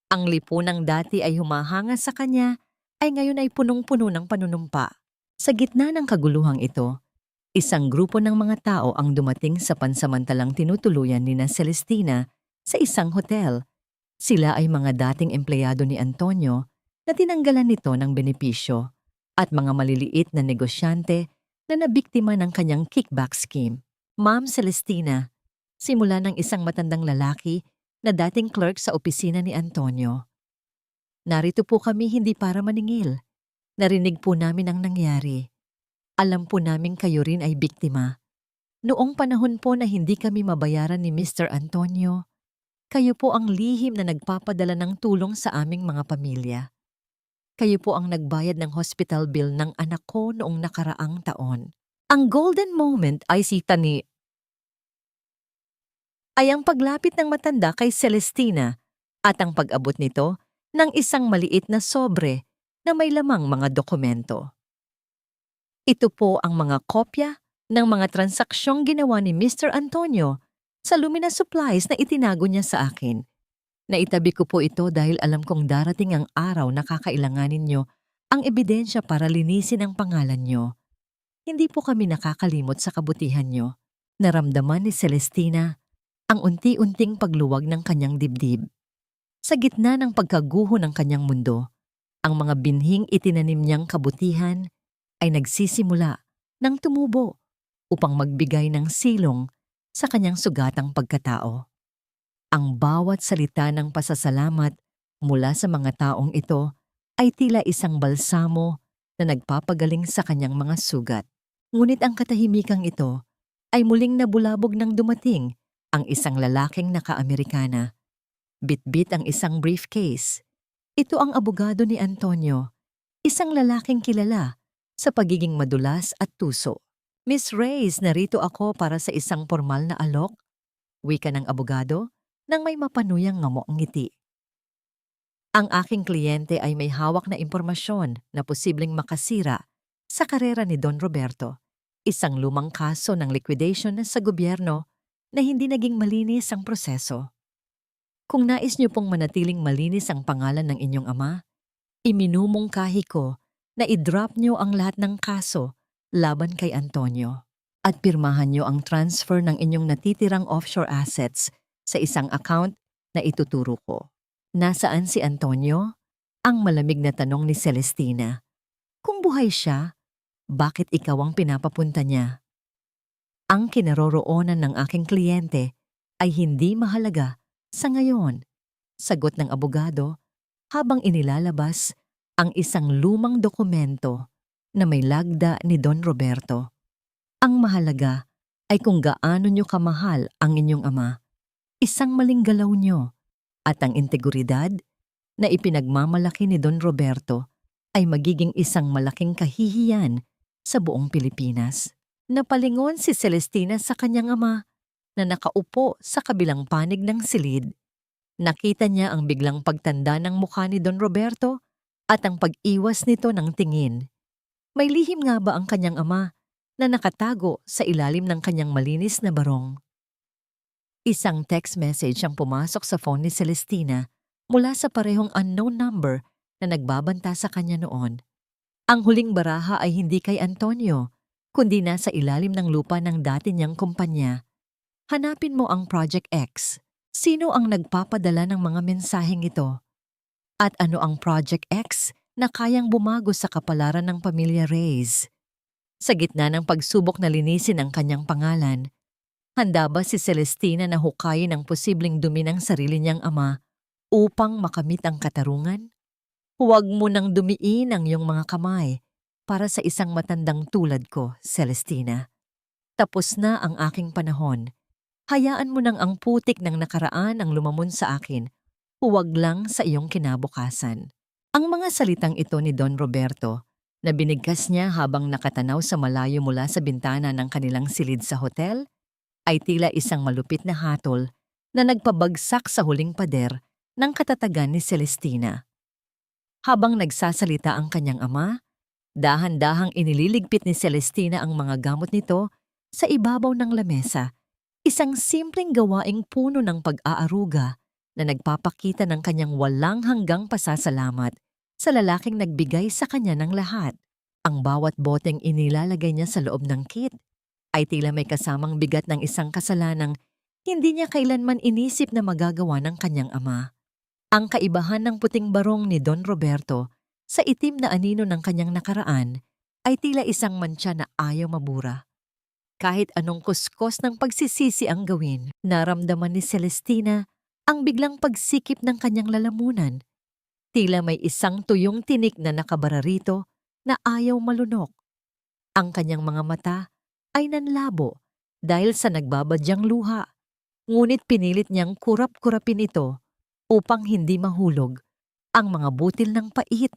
Ang lipunang dati ay humahanga sa kanya ay ngayon ay punong-puno ng panunumpa. Sa gitna ng kaguluhang ito, isang grupo ng mga tao ang dumating sa pansamantalang tinutuluyan ni Celestina sa isang hotel. Sila ay mga dating empleyado ni Antonio na tinanggalan nito ng benepisyo at mga maliliit na negosyante na nabiktima ng kanyang kickback scheme. Ma'am Celestina, simula ng isang matandang lalaki na dating clerk sa opisina ni Antonio. Narito po kami hindi para maningil. Narinig po namin ang nangyari. Alam po namin kayo rin ay biktima. Noong panahon po na hindi kami mabayaran ni Mr. Antonio, kayo po ang lihim na nagpapadala ng tulong sa aming mga pamilya. Kayo po ang nagbayad ng hospital bill ng anak ko noong nakaraang taon. Ang golden moment ay ay ang paglapit ng matanda kay Celestina at ang pag-abot nito ng isang maliit na sobre na may lamang mga dokumento. Ito po ang mga kopya ng mga transaksyong ginawa ni Mr. Antonio sa Lumina Supplies na itinago niya sa akin. Naitabi ko po ito dahil alam kong darating ang araw na kakailanganin nyo ang ebidensya para linisin ang pangalan nyo. Hindi po kami nakakalimot sa kabutihan nyo. Naramdaman ni Celestina ang unti-unting pagluwag ng kanyang dibdib. Sa gitna ng pagkaguho ng kanyang mundo, ang mga binhing itinanim niyang kabutihan ay nagsisimula ng tumubo upang magbigay ng silong sa kanyang sugatang pagkatao. Ang bawat salita ng pasasalamat mula sa mga taong ito ay tila isang balsamo na nagpapagaling sa kanyang mga sugat. Ngunit ang katahimikang ito ay muling nabulabog nang dumating ang isang lalaking naka-Amerikana. Bitbit ang isang briefcase. Ito ang abogado ni Antonio, isang lalaking kilala sa pagiging madulas at tuso. Miss Reyes, narito ako para sa isang formal na alok, wika ng abogado, nang may mapanuyang ngamo ang ngiti. Ang aking kliyente ay may hawak na impormasyon na posibleng makasira sa karera ni Don Roberto, isang lumang kaso ng liquidation sa gobyerno na hindi naging malinis ang proseso. Kung nais niyo pong manatiling malinis ang pangalan ng inyong ama, iminumungkahi ko na i-drop niyo ang lahat ng kaso laban kay Antonio at pirmahan niyo ang transfer ng inyong natitirang offshore assets sa isang account na ituturo ko. Nasaan si Antonio? Ang malamig na tanong ni Celestina. Kung buhay siya, bakit ikaw ang pinapapunta niya? Ang kinaroroonan ng aking kliyente ay hindi mahalaga sa ngayon, sagot ng abogado habang inilalabas ang isang lumang dokumento na may lagda ni Don Roberto. Ang mahalaga ay kung gaano niyo kamahal ang inyong ama, isang maling galaw niyo, at ang integridad na ipinagmamalaki ni Don Roberto ay magiging isang malaking kahihiyan sa buong Pilipinas. Napalingon si Celestina sa kanyang ama na nakaupo sa kabilang panig ng silid. Nakita niya ang biglang pagtanda ng mukha ni Don Roberto at ang pag-iwas nito ng tingin. May lihim nga ba ang kanyang ama na nakatago sa ilalim ng kanyang malinis na barong? Isang text message ang pumasok sa phone ni Celestina mula sa parehong unknown number na nagbabanta sa kanya noon. Ang huling baraha ay hindi kay Antonio, kundi nasa ilalim ng lupa ng dati niyang kumpanya. Hanapin mo ang Project X. Sino ang nagpapadala ng mga mensaheng ito? At ano ang Project X na kayang bumago sa kapalaran ng pamilya Reyes? Sa gitna ng pagsubok na linisin ang kanyang pangalan, handa ba si Celestina na hukayin ang posibleng dumi ng sarili niyang ama upang makamit ang katarungan? Huwag mo nang dumiin ang iyong mga kamay para sa isang matandang tulad ko, Celestina. Tapos na ang aking panahon. Hayaan mo nang ang putik ng nakaraan ang lumamon sa akin, huwag lang sa iyong kinabukasan. Ang mga salitang ito ni Don Roberto na binigkas niya habang nakatanaw sa malayo mula sa bintana ng kanilang silid sa hotel ay tila isang malupit na hatol na nagpabagsak sa huling pader ng katatagan ni Celestina. Habang nagsasalita ang kanyang ama, dahan-dahang inililigpit ni Celestina ang mga gamot nito sa ibabaw ng lamesa. Isang simpleng gawaing puno ng pag-aaruga na nagpapakita ng kanyang walang hanggang pasasalamat sa lalaking nagbigay sa kanya ng lahat. Ang bawat boteng inilalagay niya sa loob ng kit ay tila may kasamang bigat ng isang kasalanang hindi niya kailanman inisip na magagawa ng kanyang ama. Ang kaibahan ng puting barong ni Don Roberto sa itim na anino ng kanyang nakaraan ay tila isang mantsa na ayaw mabura. Kahit anong kuskos ng pagsisisi ang gawin, naramdaman ni Celestina ang biglang pagsikip ng kanyang lalamunan. Tila may isang tuyong tinik na nakabara rito na ayaw malunok. Ang kanyang mga mata ay nanlabo dahil sa nagbabadyang luha, ngunit pinilit niyang kurap-kurapin ito upang hindi mahulog ang mga butil ng pait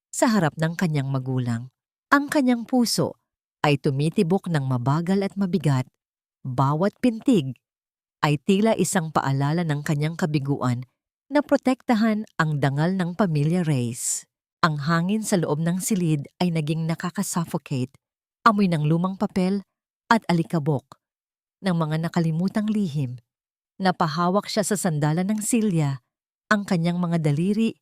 sa harap ng kanyang magulang. Ang kanyang puso ay tumitibok ng mabagal at mabigat. Bawat pintig ay tila isang paalala ng kanyang kabiguan na protektahan ang dangal ng pamilya Reyes. Ang hangin sa loob ng silid ay naging nakakasuffocate, amoy ng lumang papel at alikabok ng mga nakalimutang lihim. Napahawak siya sa sandalan ng silya. Ang kanyang mga daliri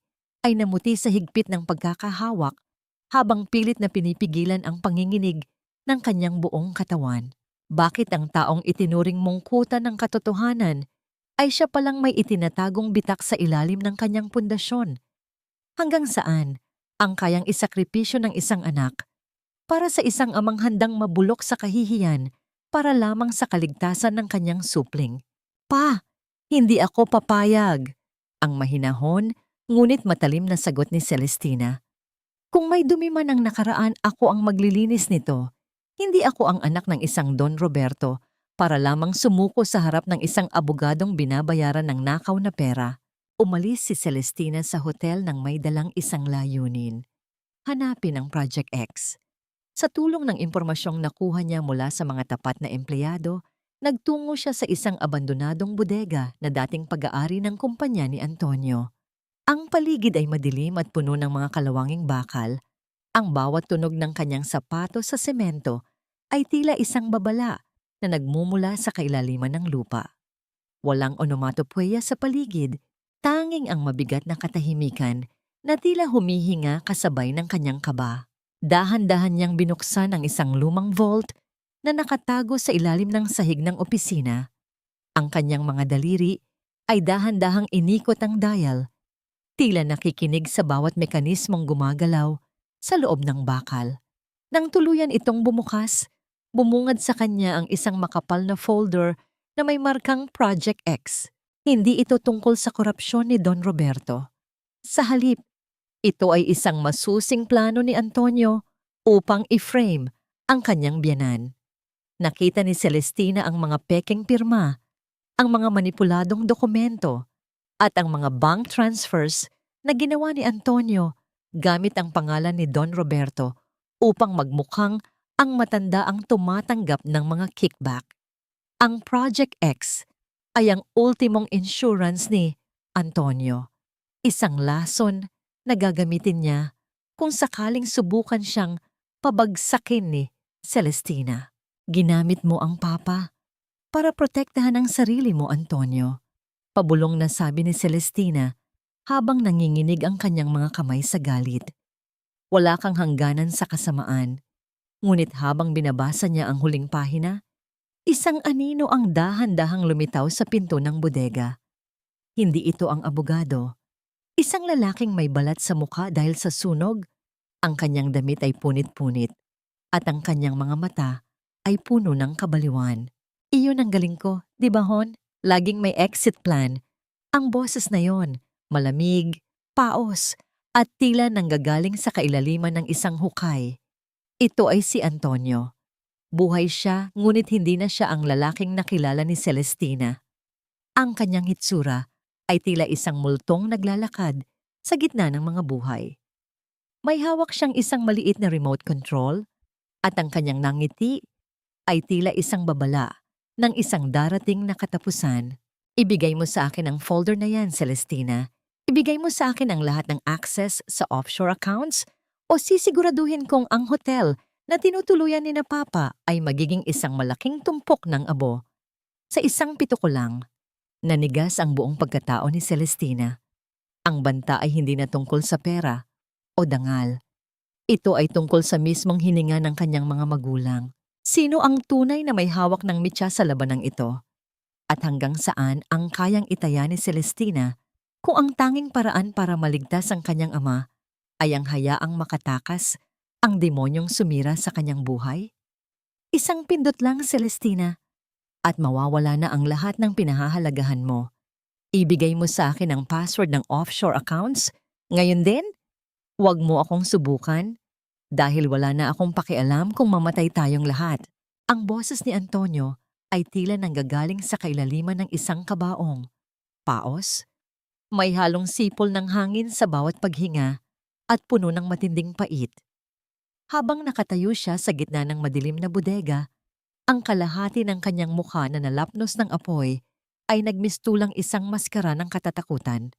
ay namuti sa higpit ng pagkakahawak habang pilit na pinipigilan ang panginginig ng kanyang buong katawan. Bakit ang taong itinuring mungkutan ng katotohanan ay siya palang may itinatagong bitak sa ilalim ng kanyang pundasyon? Hanggang saan ang kayang isakripisyo ng isang anak para sa isang amang handang mabulok sa kahihiyan para lamang sa kaligtasan ng kanyang supling? Pa, hindi ako papayag. Ang mahinahon ngunit matalim na sagot ni Celestina. Kung may dumi man ang nakaraan, ako ang maglilinis nito. Hindi ako ang anak ng isang Don Roberto para lamang sumuko sa harap ng isang abogadong binabayaran ng nakaw na pera. Umalis si Celestina sa hotel nang may dalang isang layunin. Hanapin ang Project X. Sa tulong ng impormasyong nakuha niya mula sa mga tapat na empleyado, nagtungo siya sa isang abandonadong bodega na dating pag-aari ng kumpanya ni Antonio. Ang paligid ay madilim at puno ng mga kalawanging bakal. Ang bawat tunog ng kanyang sapatos sa semento ay tila isang babala na nagmumula sa kailaliman ng lupa. Walang onomatopoeya sa paligid, tanging ang mabigat na katahimikan na tila humihinga kasabay ng kanyang kaba. Dahan-dahan niyang binuksan ang isang lumang vault na nakatago sa ilalim ng sahig ng opisina. Ang kanyang mga daliri ay dahan-dahang inikot ang dial, tila nakikinig sa bawat mekanismong gumagalaw sa loob ng bakal. Nang tuluyan itong bumukas, bumungad sa kanya ang isang makapal na folder na may markang Project X. Hindi ito tungkol sa korupsyon ni Don Roberto. Sa halip, ito ay isang masusing plano ni Antonio upang i-frame ang kanyang biyanan. Nakita ni Celestina ang mga pekeng pirma, ang mga manipuladong dokumento, at ang mga bank transfers na ginawa ni Antonio gamit ang pangalan ni Don Roberto upang magmukhang Ang matanda ang tumatanggap ng mga kickback. Ang Project X ay ang ultimong insurance ni Antonio. Isang lason na gagamitin niya kung sakaling subukan siyang pabagsakin ni Celestina. Ginamit mo ang papa para protektahan ang sarili mo, Antonio. Pabulong na sabi ni Celestina habang nanginginig ang kanyang mga kamay sa galit. Wala kang hangganan sa kasamaan. Ngunit habang binabasa niya ang huling pahina, isang anino ang dahan-dahang lumitaw sa pinto ng bodega. Hindi ito ang abogado. Isang lalaking may balat sa mukha dahil sa sunog. Ang kanyang damit ay punit-punit at ang kanyang mga mata ay puno ng kabaliwan. Iyon ang galing ko, di ba hon? Laging may exit plan. Ang boses na yon, malamig, paos, at tila nanggagaling sa kailaliman ng isang hukay. Ito ay si Antonio. Buhay siya, ngunit hindi na siya ang lalaking nakilala ni Celestina. Ang kanyang hitsura ay tila isang multong naglalakad sa gitna ng mga buhay. May hawak siyang isang maliit na remote control at ang kanyang nangiti ay tila isang babala ng isang darating na katapusan. Ibigay mo sa akin ang folder na yan, Celestina. Ibigay mo sa akin ang lahat ng access sa offshore accounts o sisiguraduhin kong ang hotel na tinutuluyan ni na Papa ay magiging isang malaking tumpok ng abo. Sa isang pituko lang, nanigas ang buong pagkatao ni Celestina. Ang banta ay hindi na tungkol sa pera o dangal. Ito ay tungkol sa mismong hininga ng kanyang mga magulang. Sino ang tunay na may hawak ng mitya sa labanang ito? At hanggang saan ang kayang itaya ni Celestina kung ang tanging paraan para maligtas ang kanyang ama ay ang hayaang makatakas ang demonyong sumira sa kanyang buhay? Isang pindot lang, Celestina, at mawawala na ang lahat ng pinahahalagahan mo. Ibigay mo sa akin ang password ng offshore accounts. Ngayon din, huwag mo akong subukan dahil wala na akong pakialam kung mamatay tayong lahat. Ang boses ni Antonio ay tila nanggagaling sa kailaliman ng isang kabaong. Paos? May halong sipol ng hangin sa bawat paghinga at puno ng matinding pait. Habang nakatayo siya sa gitna ng madilim na bodega, ang kalahati ng kanyang mukha na nalapnos ng apoy ay nagmistulang isang maskara ng katatakutan.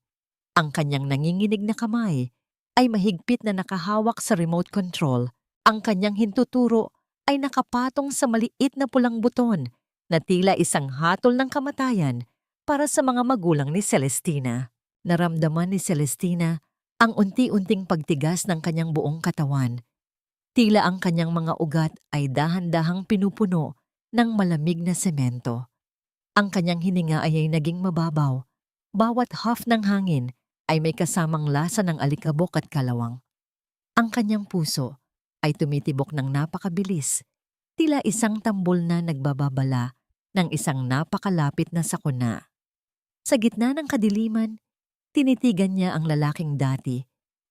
Ang kanyang nanginginig na kamay ay mahigpit na nakahawak sa remote control. Ang kanyang hintuturo ay nakapatong sa maliit na pulang buton na tila isang hatol ng kamatayan para sa mga magulang ni Celestina. Naramdaman ni Celestina ang unti-unting pagtigas ng kanyang buong katawan. Tila ang kanyang mga ugat ay dahan-dahang pinupuno ng malamig na semento. Ang kanyang hininga ay naging mababaw. Bawat huff ng hangin ay may kasamang lasa ng alikabok at kalawang. Ang kanyang puso ay tumitibok ng napakabilis, tila isang tambol na nagbababala ng isang napakalapit na sakuna. Sa gitna ng kadiliman, tinitigan niya ang lalaking dati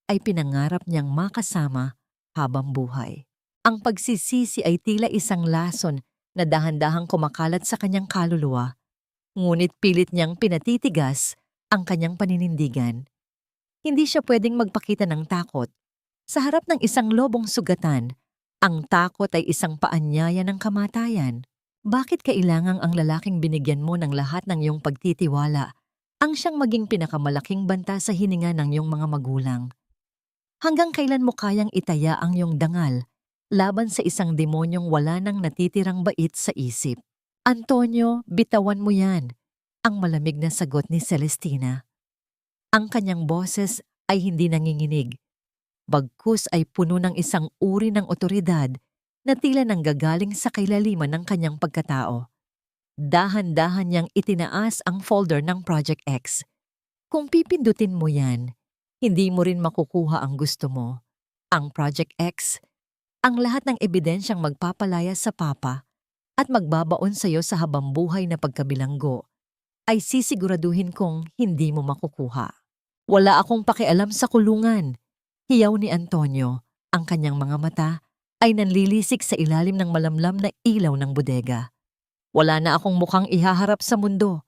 ay pinangarap niyang makasama habang buhay. Ang pagsisisi ay tila isang lason na dahan-dahang kumakalat sa kanyang kaluluwa, ngunit pilit niyang pinatitigas ang kanyang paninindigan. Hindi siya pwedeng magpakita ng takot. Sa harap ng isang lobong sugatan, ang takot ay isang paanyaya ng kamatayan. Bakit kailangang ang lalaking binigyan mo ng lahat ng iyong pagtitiwala ang siyang maging pinakamalaking banta sa hininga ng iyong mga magulang? Hanggang kailan mo kayang itaya ang iyong dangal laban sa isang demonyong wala nang natitirang bait sa isip? Antonio, bitawan mo yan, ang malamig na sagot ni Celestina. Ang kanyang boses ay hindi nanginginig. Bagkus ay puno ng isang uri ng otoridad na tila nanggagaling sa kailaliman ng kanyang pagkatao. Dahan-dahan niyang itinaas ang folder ng Project X. Kung pipindutin mo yan, hindi mo rin makukuha ang gusto mo. Ang Project X, ang lahat ng ebidensyang magpapalaya sa Papa at magbabaon sa iyo sa habambuhay na pagkabilanggo, ay sisiguraduhin kong hindi mo makukuha. Wala akong pakialam sa kulungan. Hiyaw ni Antonio. Ang kanyang mga mata ay nanlilisik sa ilalim ng malamlam na ilaw ng bodega. Wala na akong mukhang ihaharap sa mundo.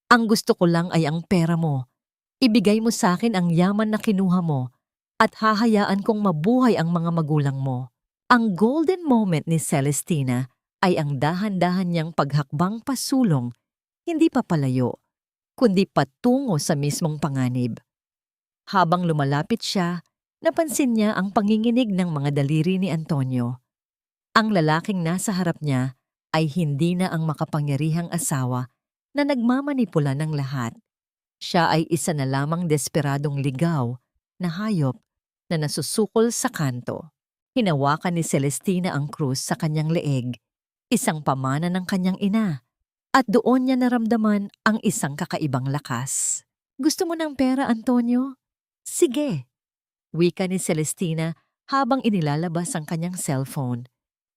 Ang gusto ko lang ay ang pera mo. Ibigay mo sa akin ang yaman na kinuha mo at hahayaan kong mabuhay ang mga magulang mo. Ang golden moment ni Celestina ay ang dahan-dahan niyang paghakbang pasulong, hindi pa palayo, kundi patungo sa mismong panganib. Habang lumalapit siya, napansin niya ang panginginig ng mga daliri ni Antonio. Ang lalaking nasa harap niya ay hindi na ang makapangyarihang asawa na nagmamanipula ng lahat. Siya ay isa na lamang desperadong ligaw na hayop na nasusukol sa kanto. Hinawakan ni Celestina ang krus sa kanyang leeg, isang pamana ng kanyang ina, at doon niya naramdaman ang isang kakaibang lakas. Gusto mo ng pera, Antonio? Sige, wika ni Celestina habang inilalabas ang kanyang cellphone.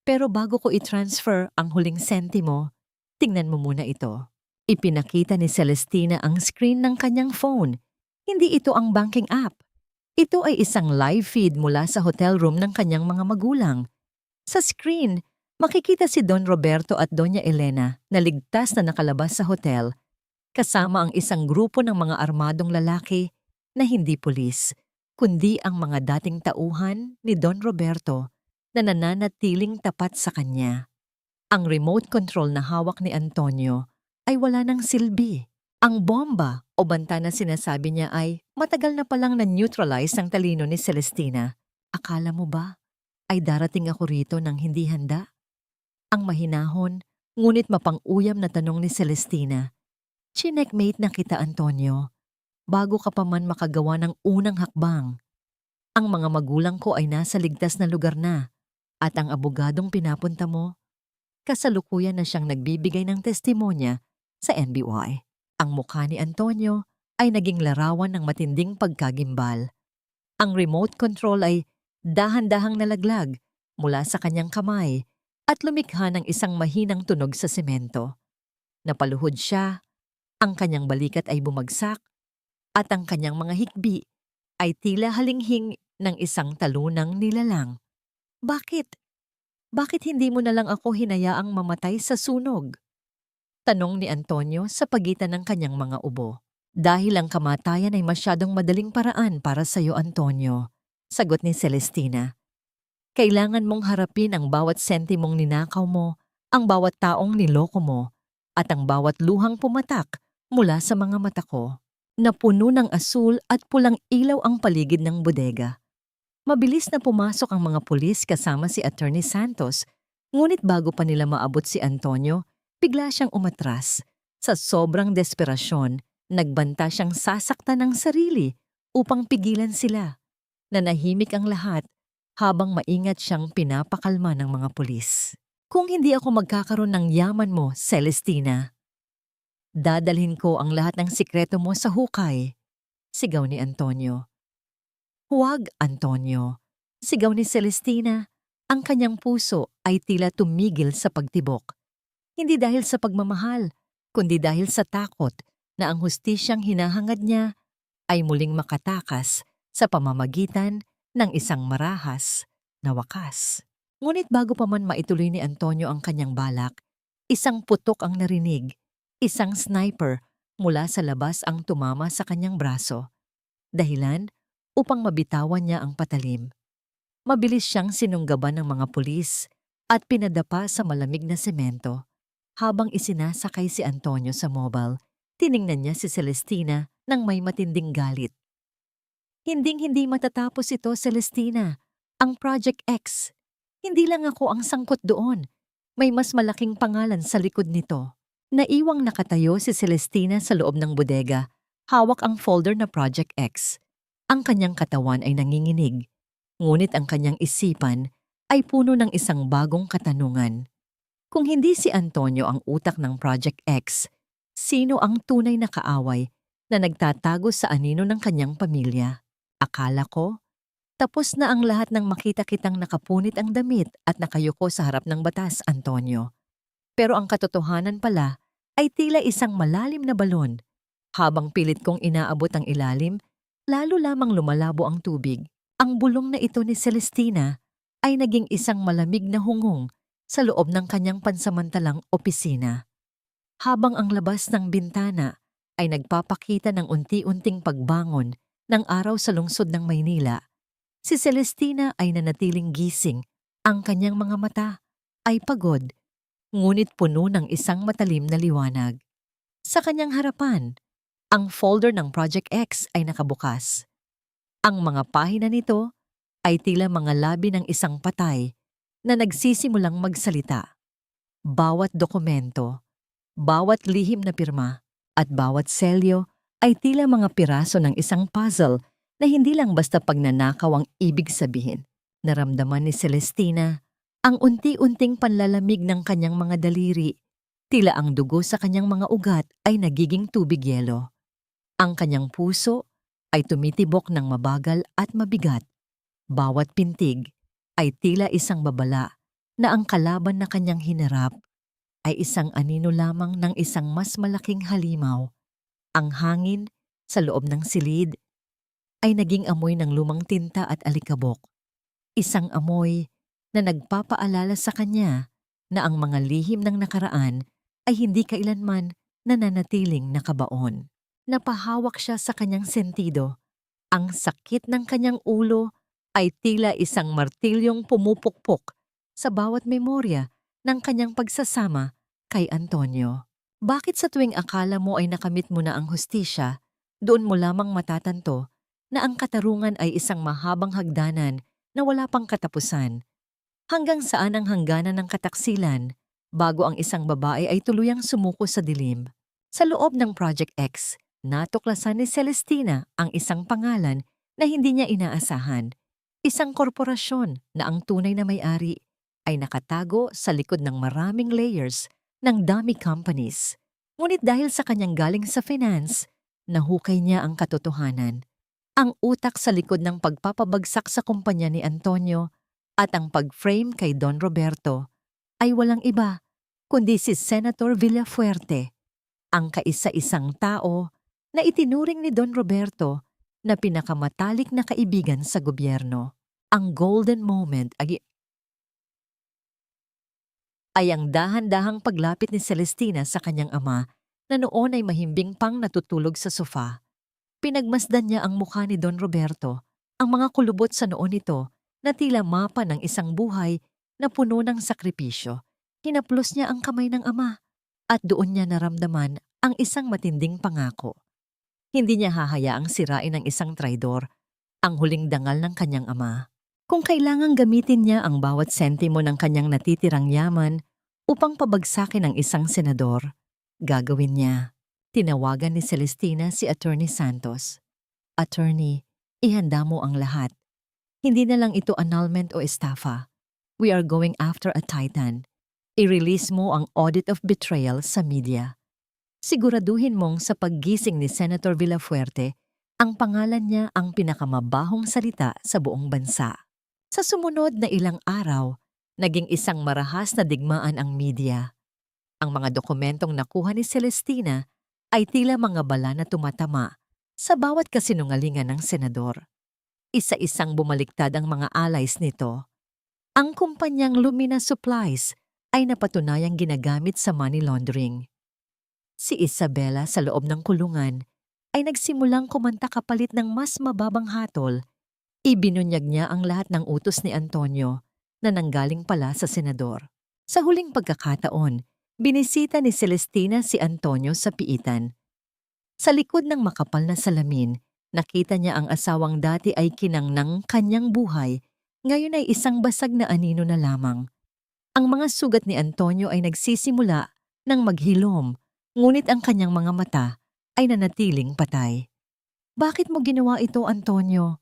Pero bago ko i-transfer ang huling sentimo, tingnan mo muna ito. Ipinakita ni Celestina ang screen ng kanyang phone. Hindi ito ang banking app. Ito ay isang live feed mula sa hotel room ng kanyang mga magulang. Sa screen, makikita si Don Roberto at Doña Elena na ligtas na nakalabas sa hotel, kasama ang isang grupo ng mga armadong lalaki na hindi pulis, kundi ang mga dating tauhan ni Don Roberto na nananatiling tapat sa kanya. Ang remote control na hawak ni Antonio ay wala ng silbi. Ang bomba o banta na sinasabi niya ay matagal na palang na-neutralize ang talino ni Celestina. Akala mo ba ay darating ako rito nang hindi handa? Ang mahinahon, ngunit mapang-uyam na tanong ni Celestina. Chineckmate na kita, Antonio, bago ka pa man makagawa ng unang hakbang. Ang mga magulang ko ay nasa ligtas na lugar na, at ang abogadong pinapunta mo, kasalukuyan na siyang nagbibigay ng testimonya sa NBI. Ang mukha ni Antonio ay naging larawan ng matinding pagkagimbal. Ang remote control ay dahan-dahang nalaglag mula sa kanyang kamay at lumikha ng isang mahinang tunog sa semento. Napaluhod siya, ang kanyang balikat ay bumagsak, at ang kanyang mga hikbi ay tila halinghing ng isang talunang nilalang. Bakit? Bakit hindi mo na lang ako hinayaang mamatay sa sunog? Tanong ni Antonio sa pagitan ng kanyang mga ubo. Dahil ang kamatayan ay masyadong madaling paraan para sa iyo, Antonio, sagot ni Celestina. Kailangan mong harapin ang bawat sentimong ninakaw mo, ang bawat taong niloko mo, at ang bawat luhang pumatak mula sa mga mata ko. Napuno ng asul at pulang ilaw ang paligid ng bodega. Mabilis na pumasok ang mga pulis kasama si Attorney Santos, ngunit bago pa nila maabot si Antonio, bigla siyang umatras. Sa sobrang desperasyon, nagbanta siyang sasaktan ng sarili upang pigilan sila. Nanahimik ang lahat habang maingat siyang pinapakalma ng mga pulis. Kung hindi ako magkakaroon ng yaman mo, Celestina, dadalhin ko ang lahat ng sikreto mo sa hukay, sigaw ni Antonio. Huwag, Antonio, sigaw ni Celestina. Ang kanyang puso ay tila tumigil sa pagtibok. Hindi dahil sa pagmamahal, kundi dahil sa takot na ang hustisyang hinahangad niya ay muling makatakas sa pamamagitan ng isang marahas na wakas. Ngunit bago pa man maituloy ni Antonio ang kanyang balak, isang putok ang narinig, isang sniper mula sa labas ang tumama sa kanyang braso. Dahilan upang mabitawan niya ang patalim. Mabilis siyang sinunggaban ng mga pulis at pinadapa sa malamig na semento. Habang isinasakay si Antonio sa mobile, tiningnan niya si Celestina nang may matinding galit. Hinding-hindi matatapos ito, Celestina. Ang Project X. Hindi lang ako ang sangkot doon. May mas malaking pangalan sa likod nito. Naiwang nakatayo si Celestina sa loob ng bodega. Hawak ang folder na Project X. Ang kanyang katawan ay nanginginig. Ngunit ang kanyang isipan ay puno ng isang bagong katanungan. Kung hindi si Antonio ang utak ng Project X, sino ang tunay na kaaway na nagtatago sa anino ng kanyang pamilya? Akala ko, tapos na ang lahat ng makita kitang nakapunit ang damit at nakayuko sa harap ng batas, Antonio. Pero ang katotohanan pala ay tila isang malalim na balon. Habang pilit kong inaabot ang ilalim, lalo lamang lumalabo ang tubig. Ang bulong na ito ni Celestina ay naging isang malamig na hungong sa loob ng kanyang pansamantalang opisina. Habang ang labas ng bintana ay nagpapakita ng unti-unting pagbangon ng araw sa lungsod ng Maynila, si Celestina ay nanatiling gising Ang kanyang mga mata ay pagod, ngunit puno ng isang matalim na liwanag. Sa kanyang harapan, ang folder ng Project X ay nakabukas. Ang mga pahina nito ay tila mga labi ng isang patay na nagsisimulang magsalita. Bawat dokumento, bawat lihim na pirma, at bawat selyo ay tila mga piraso ng isang puzzle na hindi lang basta pagnanakaw ang ibig sabihin. Naramdaman ni Celestina ang unti-unting panlalamig ng kanyang mga daliri. Tila ang dugo sa kanyang mga ugat ay nagiging tubig yelo. Ang kanyang puso ay tumitibok ng mabagal at mabigat. Bawat pintig ay tila isang babala na ang kalaban na kanyang hinarap ay isang anino lamang ng isang mas malaking halimaw. Ang hangin sa loob ng silid ay naging amoy ng lumang tinta at alikabok. Isang amoy na nagpapaalala sa kanya na ang mga lihim ng nakaraan ay hindi kailanman nananatiling nakabaon. Napahawak siya sa kanyang sentido. Ang sakit ng kanyang ulo ay tila isang martilyong pumupukpok sa bawat memorya ng kanyang pagsasama kay Antonio. Bakit sa tuwing akala mo ay nakamit mo na ang hustisya, doon mo lamang matatanto na ang katarungan ay isang mahabang hagdanan na wala pang katapusan? Hanggang saan ang hangganan ng kataksilan bago ang isang babae ay tuluyang sumuko sa dilim? Sa loob ng Project X, natuklasan ni Celestina ang isang pangalan na hindi niya inaasahan. Isang korporasyon na ang tunay na may-ari ay nakatago sa likod ng maraming layers ng dummy companies. Ngunit dahil sa kanyang galing sa finance, nahukay niya ang katotohanan. Ang utak sa likod ng pagpapabagsak sa kumpanya ni Antonio at ang pag-frame kay Don Roberto ay walang iba kundi si Senator Villafuerte, ang kaisa-isang tao na itinuring ni Don Roberto na pinakamatalik na kaibigan sa gobyerno. Ang golden moment ay ang dahan-dahang paglapit ni Celestina sa kanyang ama na noon ay mahimbing pang natutulog sa sofa. Pinagmasdan niya ang mukha ni Don Roberto, ang mga kulubot sa noo nito na tila mapa ng isang buhay na puno ng sakripisyo. Hinaplos niya ang kamay ng ama at doon niya naramdaman ang isang matinding pangako. Hindi niya hahayaang sirain ng isang traidor ang huling dangal ng kanyang ama. Kung kailangang gamitin niya ang bawat sentimo ng kanyang natitirang yaman upang pabagsakin ang isang senador, gagawin niya. Tinawagan ni Celestina si Attorney Santos. Attorney, ihanda mo ang lahat. Hindi na lang ito annulment o estafa. We are going after a titan. I-release mo ang audit of betrayal sa media. Siguraduhin mong sa paggising ni Senator Villafuerte, ang pangalan niya ang pinakamabahong salita sa buong bansa. Sa sumunod na ilang araw, naging isang marahas na digmaan ang media. Ang mga dokumentong nakuha ni Celestina ay tila mga bala na tumatama sa bawat kasinungalingan ng senador. Isa-isang bumaliktad ang mga allies nito. Ang kumpanyang Lumina Supplies ay napatunayang ginagamit sa money laundering. Si Isabela sa loob ng kulungan ay nagsimulang kumanta kapalit ng mas mababang hatol. Ibinunyag niya ang lahat ng utos ni Antonio na nanggaling pala sa senador. Sa huling pagkakataon, binisita ni Celestina si Antonio sa piitan. Sa likod ng makapal na salamin, nakita niya ang asawang dati ay kinang ng kanyang buhay, ngayon ay isang basag na anino na lamang. Ang mga sugat ni Antonio ay nagsisimula ng maghilom, ngunit ang kanyang mga mata ay nanatiling patay. Bakit mo ginawa ito, Antonio?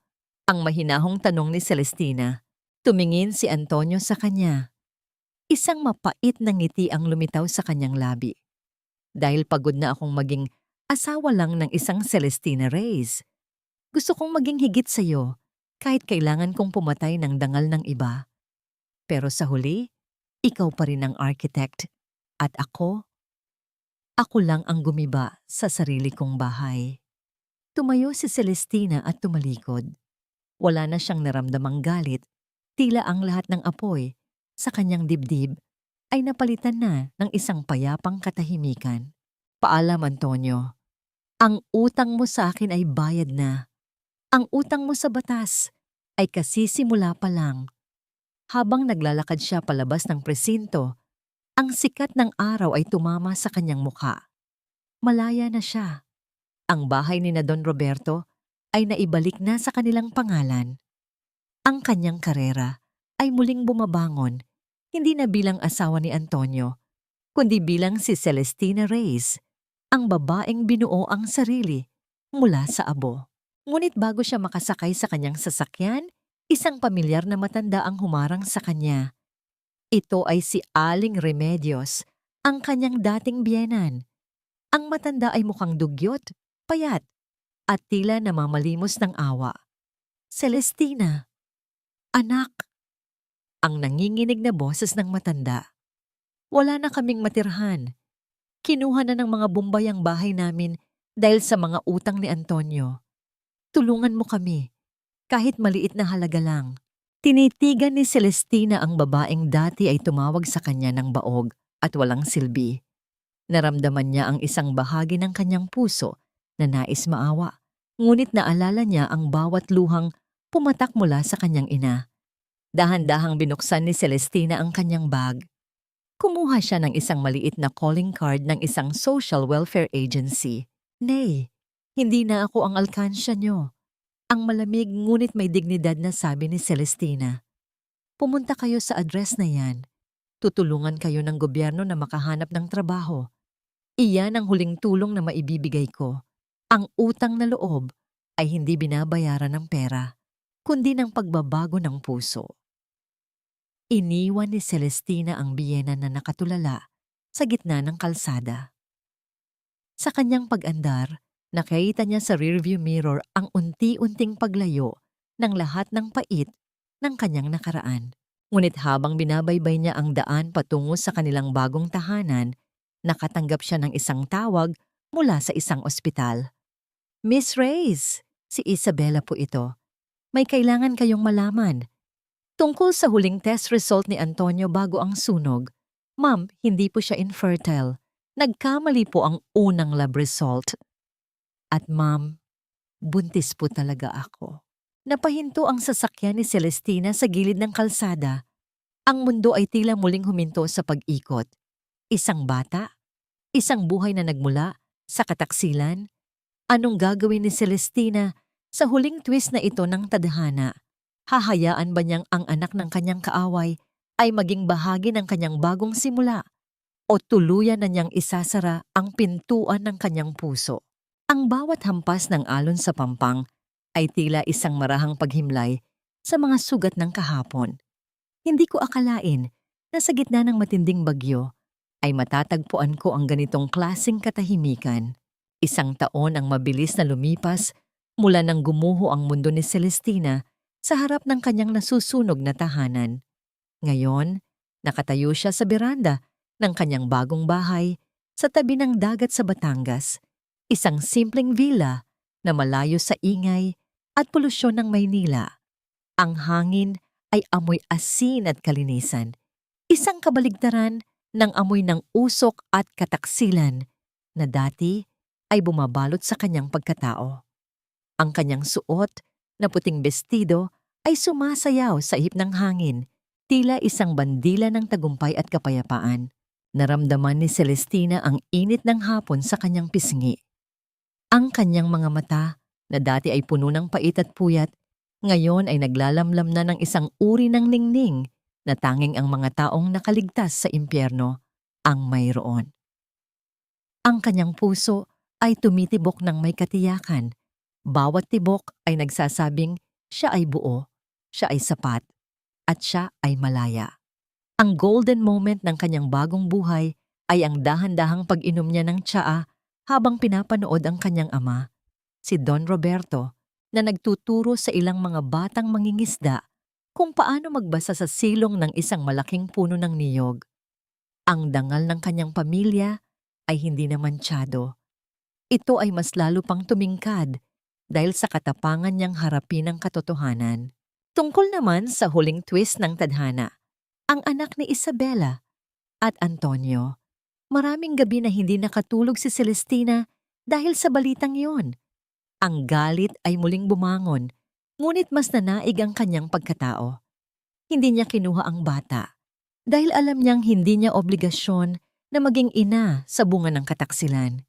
Ang mahinahong tanong ni Celestina. Tumingin si Antonio sa kanya. Isang mapait na ngiti ang lumitaw sa kanyang labi. Dahil pagod na akong maging asawa lang ng isang Celestina Reyes. Gusto kong maging higit sa iyo, kahit kailangan kong pumatay ng dangal ng iba. Pero sa huli, ikaw pa rin ang architect. At ako lang ang gumiba sa sarili kong bahay. Tumayo si Celestina at tumalikod. Wala na siyang naramdamang galit, tila ang lahat ng apoy sa kanyang dibdib ay napalitan na ng isang payapang katahimikan. Paalam, Antonio. Ang utang mo sa akin ay bayad na. Ang utang mo sa batas ay kasisimula pa lang. Habang naglalakad siya palabas ng presinto, ang sikat ng araw ay tumama sa kanyang mukha. Malaya na siya. Ang bahay ni na Don Roberto ay naibalik na sa kanilang pangalan. Ang kanyang karera ay muling bumabangon, hindi na bilang asawa ni Antonio, kundi bilang si Celestina Reyes, ang babaeng binuo ang sarili mula sa abo. Ngunit bago siya makasakay sa kanyang sasakyan, isang pamilyar na matanda ang humarang sa kanya. Ito ay si Aling Remedios, ang kanyang dating biyenan. Ang matanda ay mukhang dugyot, payat, at tila namamalimos ng awa. Celestina, anak, ang nanginginig na boses ng matanda. Wala na kaming matirhan. Kinuha na ng mga Bombay ang bahay namin dahil sa mga utang ni Antonio. Tulungan mo kami, kahit maliit na halaga lang. Tinitigan ni Celestina ang babaeng dati ay tumawag sa kanya ng baog at walang silbi. Naramdaman niya ang isang bahagi ng kanyang puso na nais maawa, ngunit naalala niya ang bawat luhang pumatak mula sa kanyang ina. Dahan-dahang binuksan ni Celestina ang kanyang bag. Kumuha siya ng isang maliit na calling card ng isang social welfare agency. Nay, hindi na ako ang alkansya niyo. Ang malamig ngunit may dignidad na sabi ni Celestina. Pumunta kayo sa address na yan. Tutulungan kayo ng gobyerno na makahanap ng trabaho. Iyan ang huling tulong na maibibigay ko. Ang utang na loob ay hindi binabayaran ng pera, kundi ng pagbabago ng puso. Iniwan ni Celestina ang biyena na nakatulala sa gitna ng kalsada. Sa kanyang pag-andar, nakita niya sa rearview mirror ang unti-unting paglayo ng lahat ng pait ng kanyang nakaraan. Ngunit habang binabaybay niya ang daan patungo sa kanilang bagong tahanan, nakatanggap siya ng isang tawag mula sa isang ospital. Miss Reyes, si Isabella po ito. May kailangan kayong malaman. Tungkol sa huling test result ni Antonio bago ang sunog, ma'am, hindi po siya infertile. Nagkamali po ang unang lab result. At ma'am, buntis po talaga ako. Napahinto ang sasakyan ni Celestina sa gilid ng kalsada. Ang mundo ay tila muling huminto sa pag-ikot. Isang bata? Isang buhay na nagmula sa kataksilan? Anong gagawin ni Celestina sa huling twist na ito ng tadhana? Hahayaan ba niyang ang anak ng kanyang kaaway ay maging bahagi ng kanyang bagong simula? O tuluyan na niyang isasara ang pintuan ng kanyang puso? Ang bawat hampas ng alon sa pampang ay tila isang marahang paghimlay sa mga sugat ng kahapon. Hindi ko akalain na sa gitna ng matinding bagyo ay matatagpuan ko ang ganitong klaseng katahimikan. Isang taon ang mabilis na lumipas mula nang gumuho ang mundo ni Celestina sa harap ng kanyang nasusunog na tahanan. Ngayon, nakatayo siya sa beranda ng kanyang bagong bahay sa tabi ng dagat sa Batangas. Isang simpleng villa na malayo sa ingay at polusyon ng Maynila. Ang hangin ay amoy asin at kalinisan. Isang kabaligtaran ng amoy ng usok at kataksilan na dati ay bumabalot sa kanyang pagkatao. Ang kanyang suot na puting bestido ay sumasayaw sa ihip ng hangin, tila isang bandila ng tagumpay at kapayapaan. Naramdaman ni Celestina ang init ng hapon sa kanyang pisngi. Ang kanyang mga mata, na dati ay puno ng pait at puyat, ngayon ay naglalamlam na ng isang uri ng ningning na tanging ang mga taong nakaligtas sa impyerno ang mayroon. Ang kanyang puso ay tumitibok ng may katiyakan. Bawat tibok ay nagsasabing siya ay buo, siya ay sapat, at siya ay malaya. Ang golden moment ng kanyang bagong buhay ay ang dahan-dahang pag-inom niya ng tsaa habang pinapanood ang kanyang ama, si Don Roberto, na nagtuturo sa ilang mga batang mangingisda kung paano magbasa sa silong ng isang malaking puno ng niyog. Ang dangal ng kanyang pamilya ay hindi naman tiyado. Ito ay mas lalo pang tumingkad dahil sa katapangan niyang harapin ang katotohanan. Tungkol naman sa huling twist ng tadhana, ang anak ni Isabella at Antonio. Maraming gabi na hindi nakatulog si Celestina dahil sa balitang yon. Ang galit ay muling bumangon, ngunit mas nanaig ang kanyang pagkatao. Hindi niya kinuha ang bata dahil alam niyang hindi niya obligasyon na maging ina sa bunga ng kataksilan.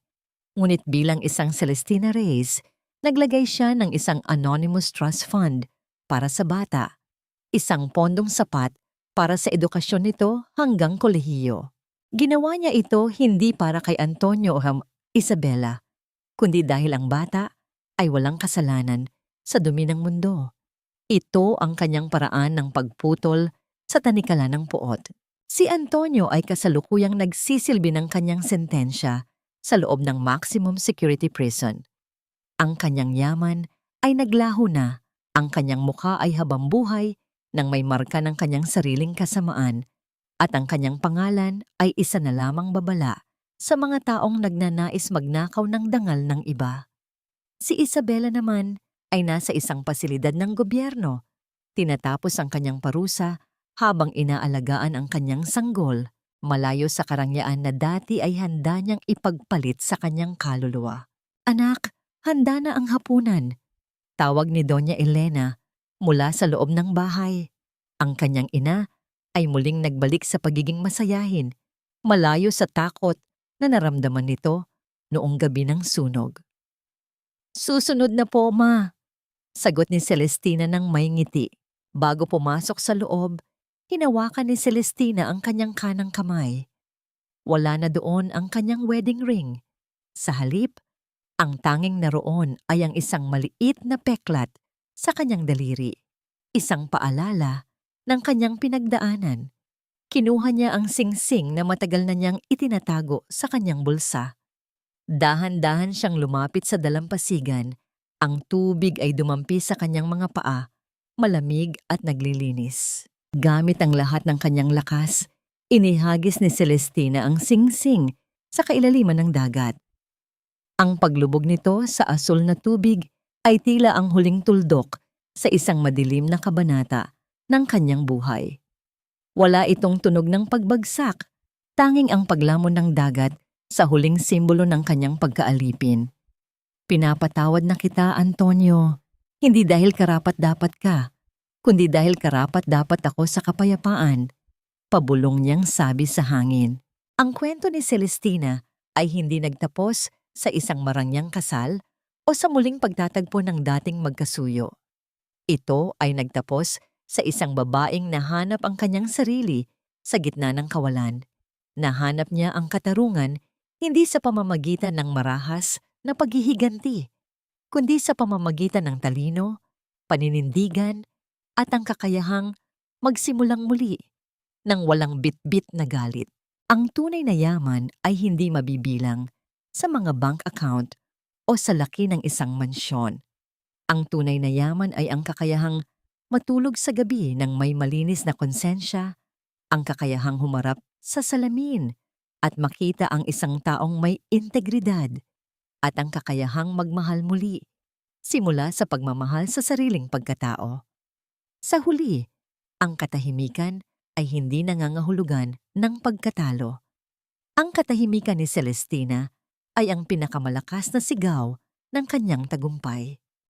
Ngunit bilang isang Celestina Reyes, naglagay siya ng isang anonymous trust fund para sa bata, isang pondong sapat para sa edukasyon nito hanggang kolehiyo. Ginawa niya ito hindi para kay Antonio o Isabela, kundi dahil ang bata ay walang kasalanan sa dumi ng mundo. Ito ang kanyang paraan ng pagputol sa tanikala ng puot. Si Antonio ay kasalukuyang nagsisilbi ng kanyang sentensya sa loob ng maximum security prison. Ang kanyang yaman ay naglaho na, ang kanyang mukha ay habambuhay nang may marka ng kanyang sariling kasamaan, at ang kanyang pangalan ay isa na lamang babala sa mga taong nagnanais magnakaw ng dangal ng iba. Si Isabela naman ay nasa isang pasilidad ng gobyerno. Tinatapos ang kanyang parusa habang inaalagaan ang kanyang sanggol, malayo sa karangyaan na dati ay handa niyang ipagpalit sa kanyang kaluluwa. "Anak, handa na ang hapunan," tawag ni Doña Elena mula sa loob ng bahay. Ang kanyang ina ay muling nagbalik sa pagiging masayahin, malayo sa takot na naramdaman nito noong gabi ng sunog. "Susunod na po, Ma," sagot ni Celestina ng may ngiti. Bago pumasok sa loob, hinawakan ni Celestina ang kanyang kanang kamay. Wala na doon ang kanyang wedding ring. Sa halip, ang tanging naroon ay ang isang maliit na peklat sa kanyang daliri. Isang paalala ng kanyang pinagdaanan. Kinuha niya ang singsing na matagal na niyang itinatago sa kanyang bulsa. Dahan-dahan siyang lumapit sa dalampasigan. Ang tubig ay dumampi sa kanyang mga paa, malamig at naglilinis. Gamit ang lahat ng kanyang lakas, inihagis ni Celestina ang singsing sa kailaliman ng dagat. Ang paglubog nito sa asul na tubig ay tila ang huling tuldok sa isang madilim na kabanata ng kanyang buhay. Wala itong tunog ng pagbagsak, tanging ang paglamon ng dagat sa huling simbolo ng kanyang pagkaalipin. "Pinapatawad na kita, Antonio, hindi dahil karapat-dapat ka, kundi dahil karapat-dapat ako sa kapayapaan," pabulong niyang sabi sa hangin. Ang kwento ni Celestina ay hindi nagtapos sa isang marangyang kasal o sa muling pagtatagpo ng dating magkasuyo. Ito ay nagtapos sa isang babaeng nahanap ang kanyang sarili sa gitna ng kawalan. Nahanap niya ang katarungan hindi sa pamamagitan ng marahas na paghihiganti, kundi sa pamamagitan ng talino, paninindigan, at ang kakayahang magsimulang muli ng walang bit-bit na galit. Ang tunay na yaman ay hindi mabibilang sa mga bank account o sa laki ng isang mansyon. Ang tunay na yaman ay ang kakayahang matulog sa gabi ng may malinis na konsensya, ang kakayahang humarap sa salamin at makita ang isang taong may integridad, at ang kakayahang magmahal muli, simula sa pagmamahal sa sariling pagkatao. Sa huli, ang katahimikan ay hindi nangangahulugan ng pagkatalo. Ang katahimikan ni Celestina ay ang pinakamalakas na sigaw ng kanyang tagumpay.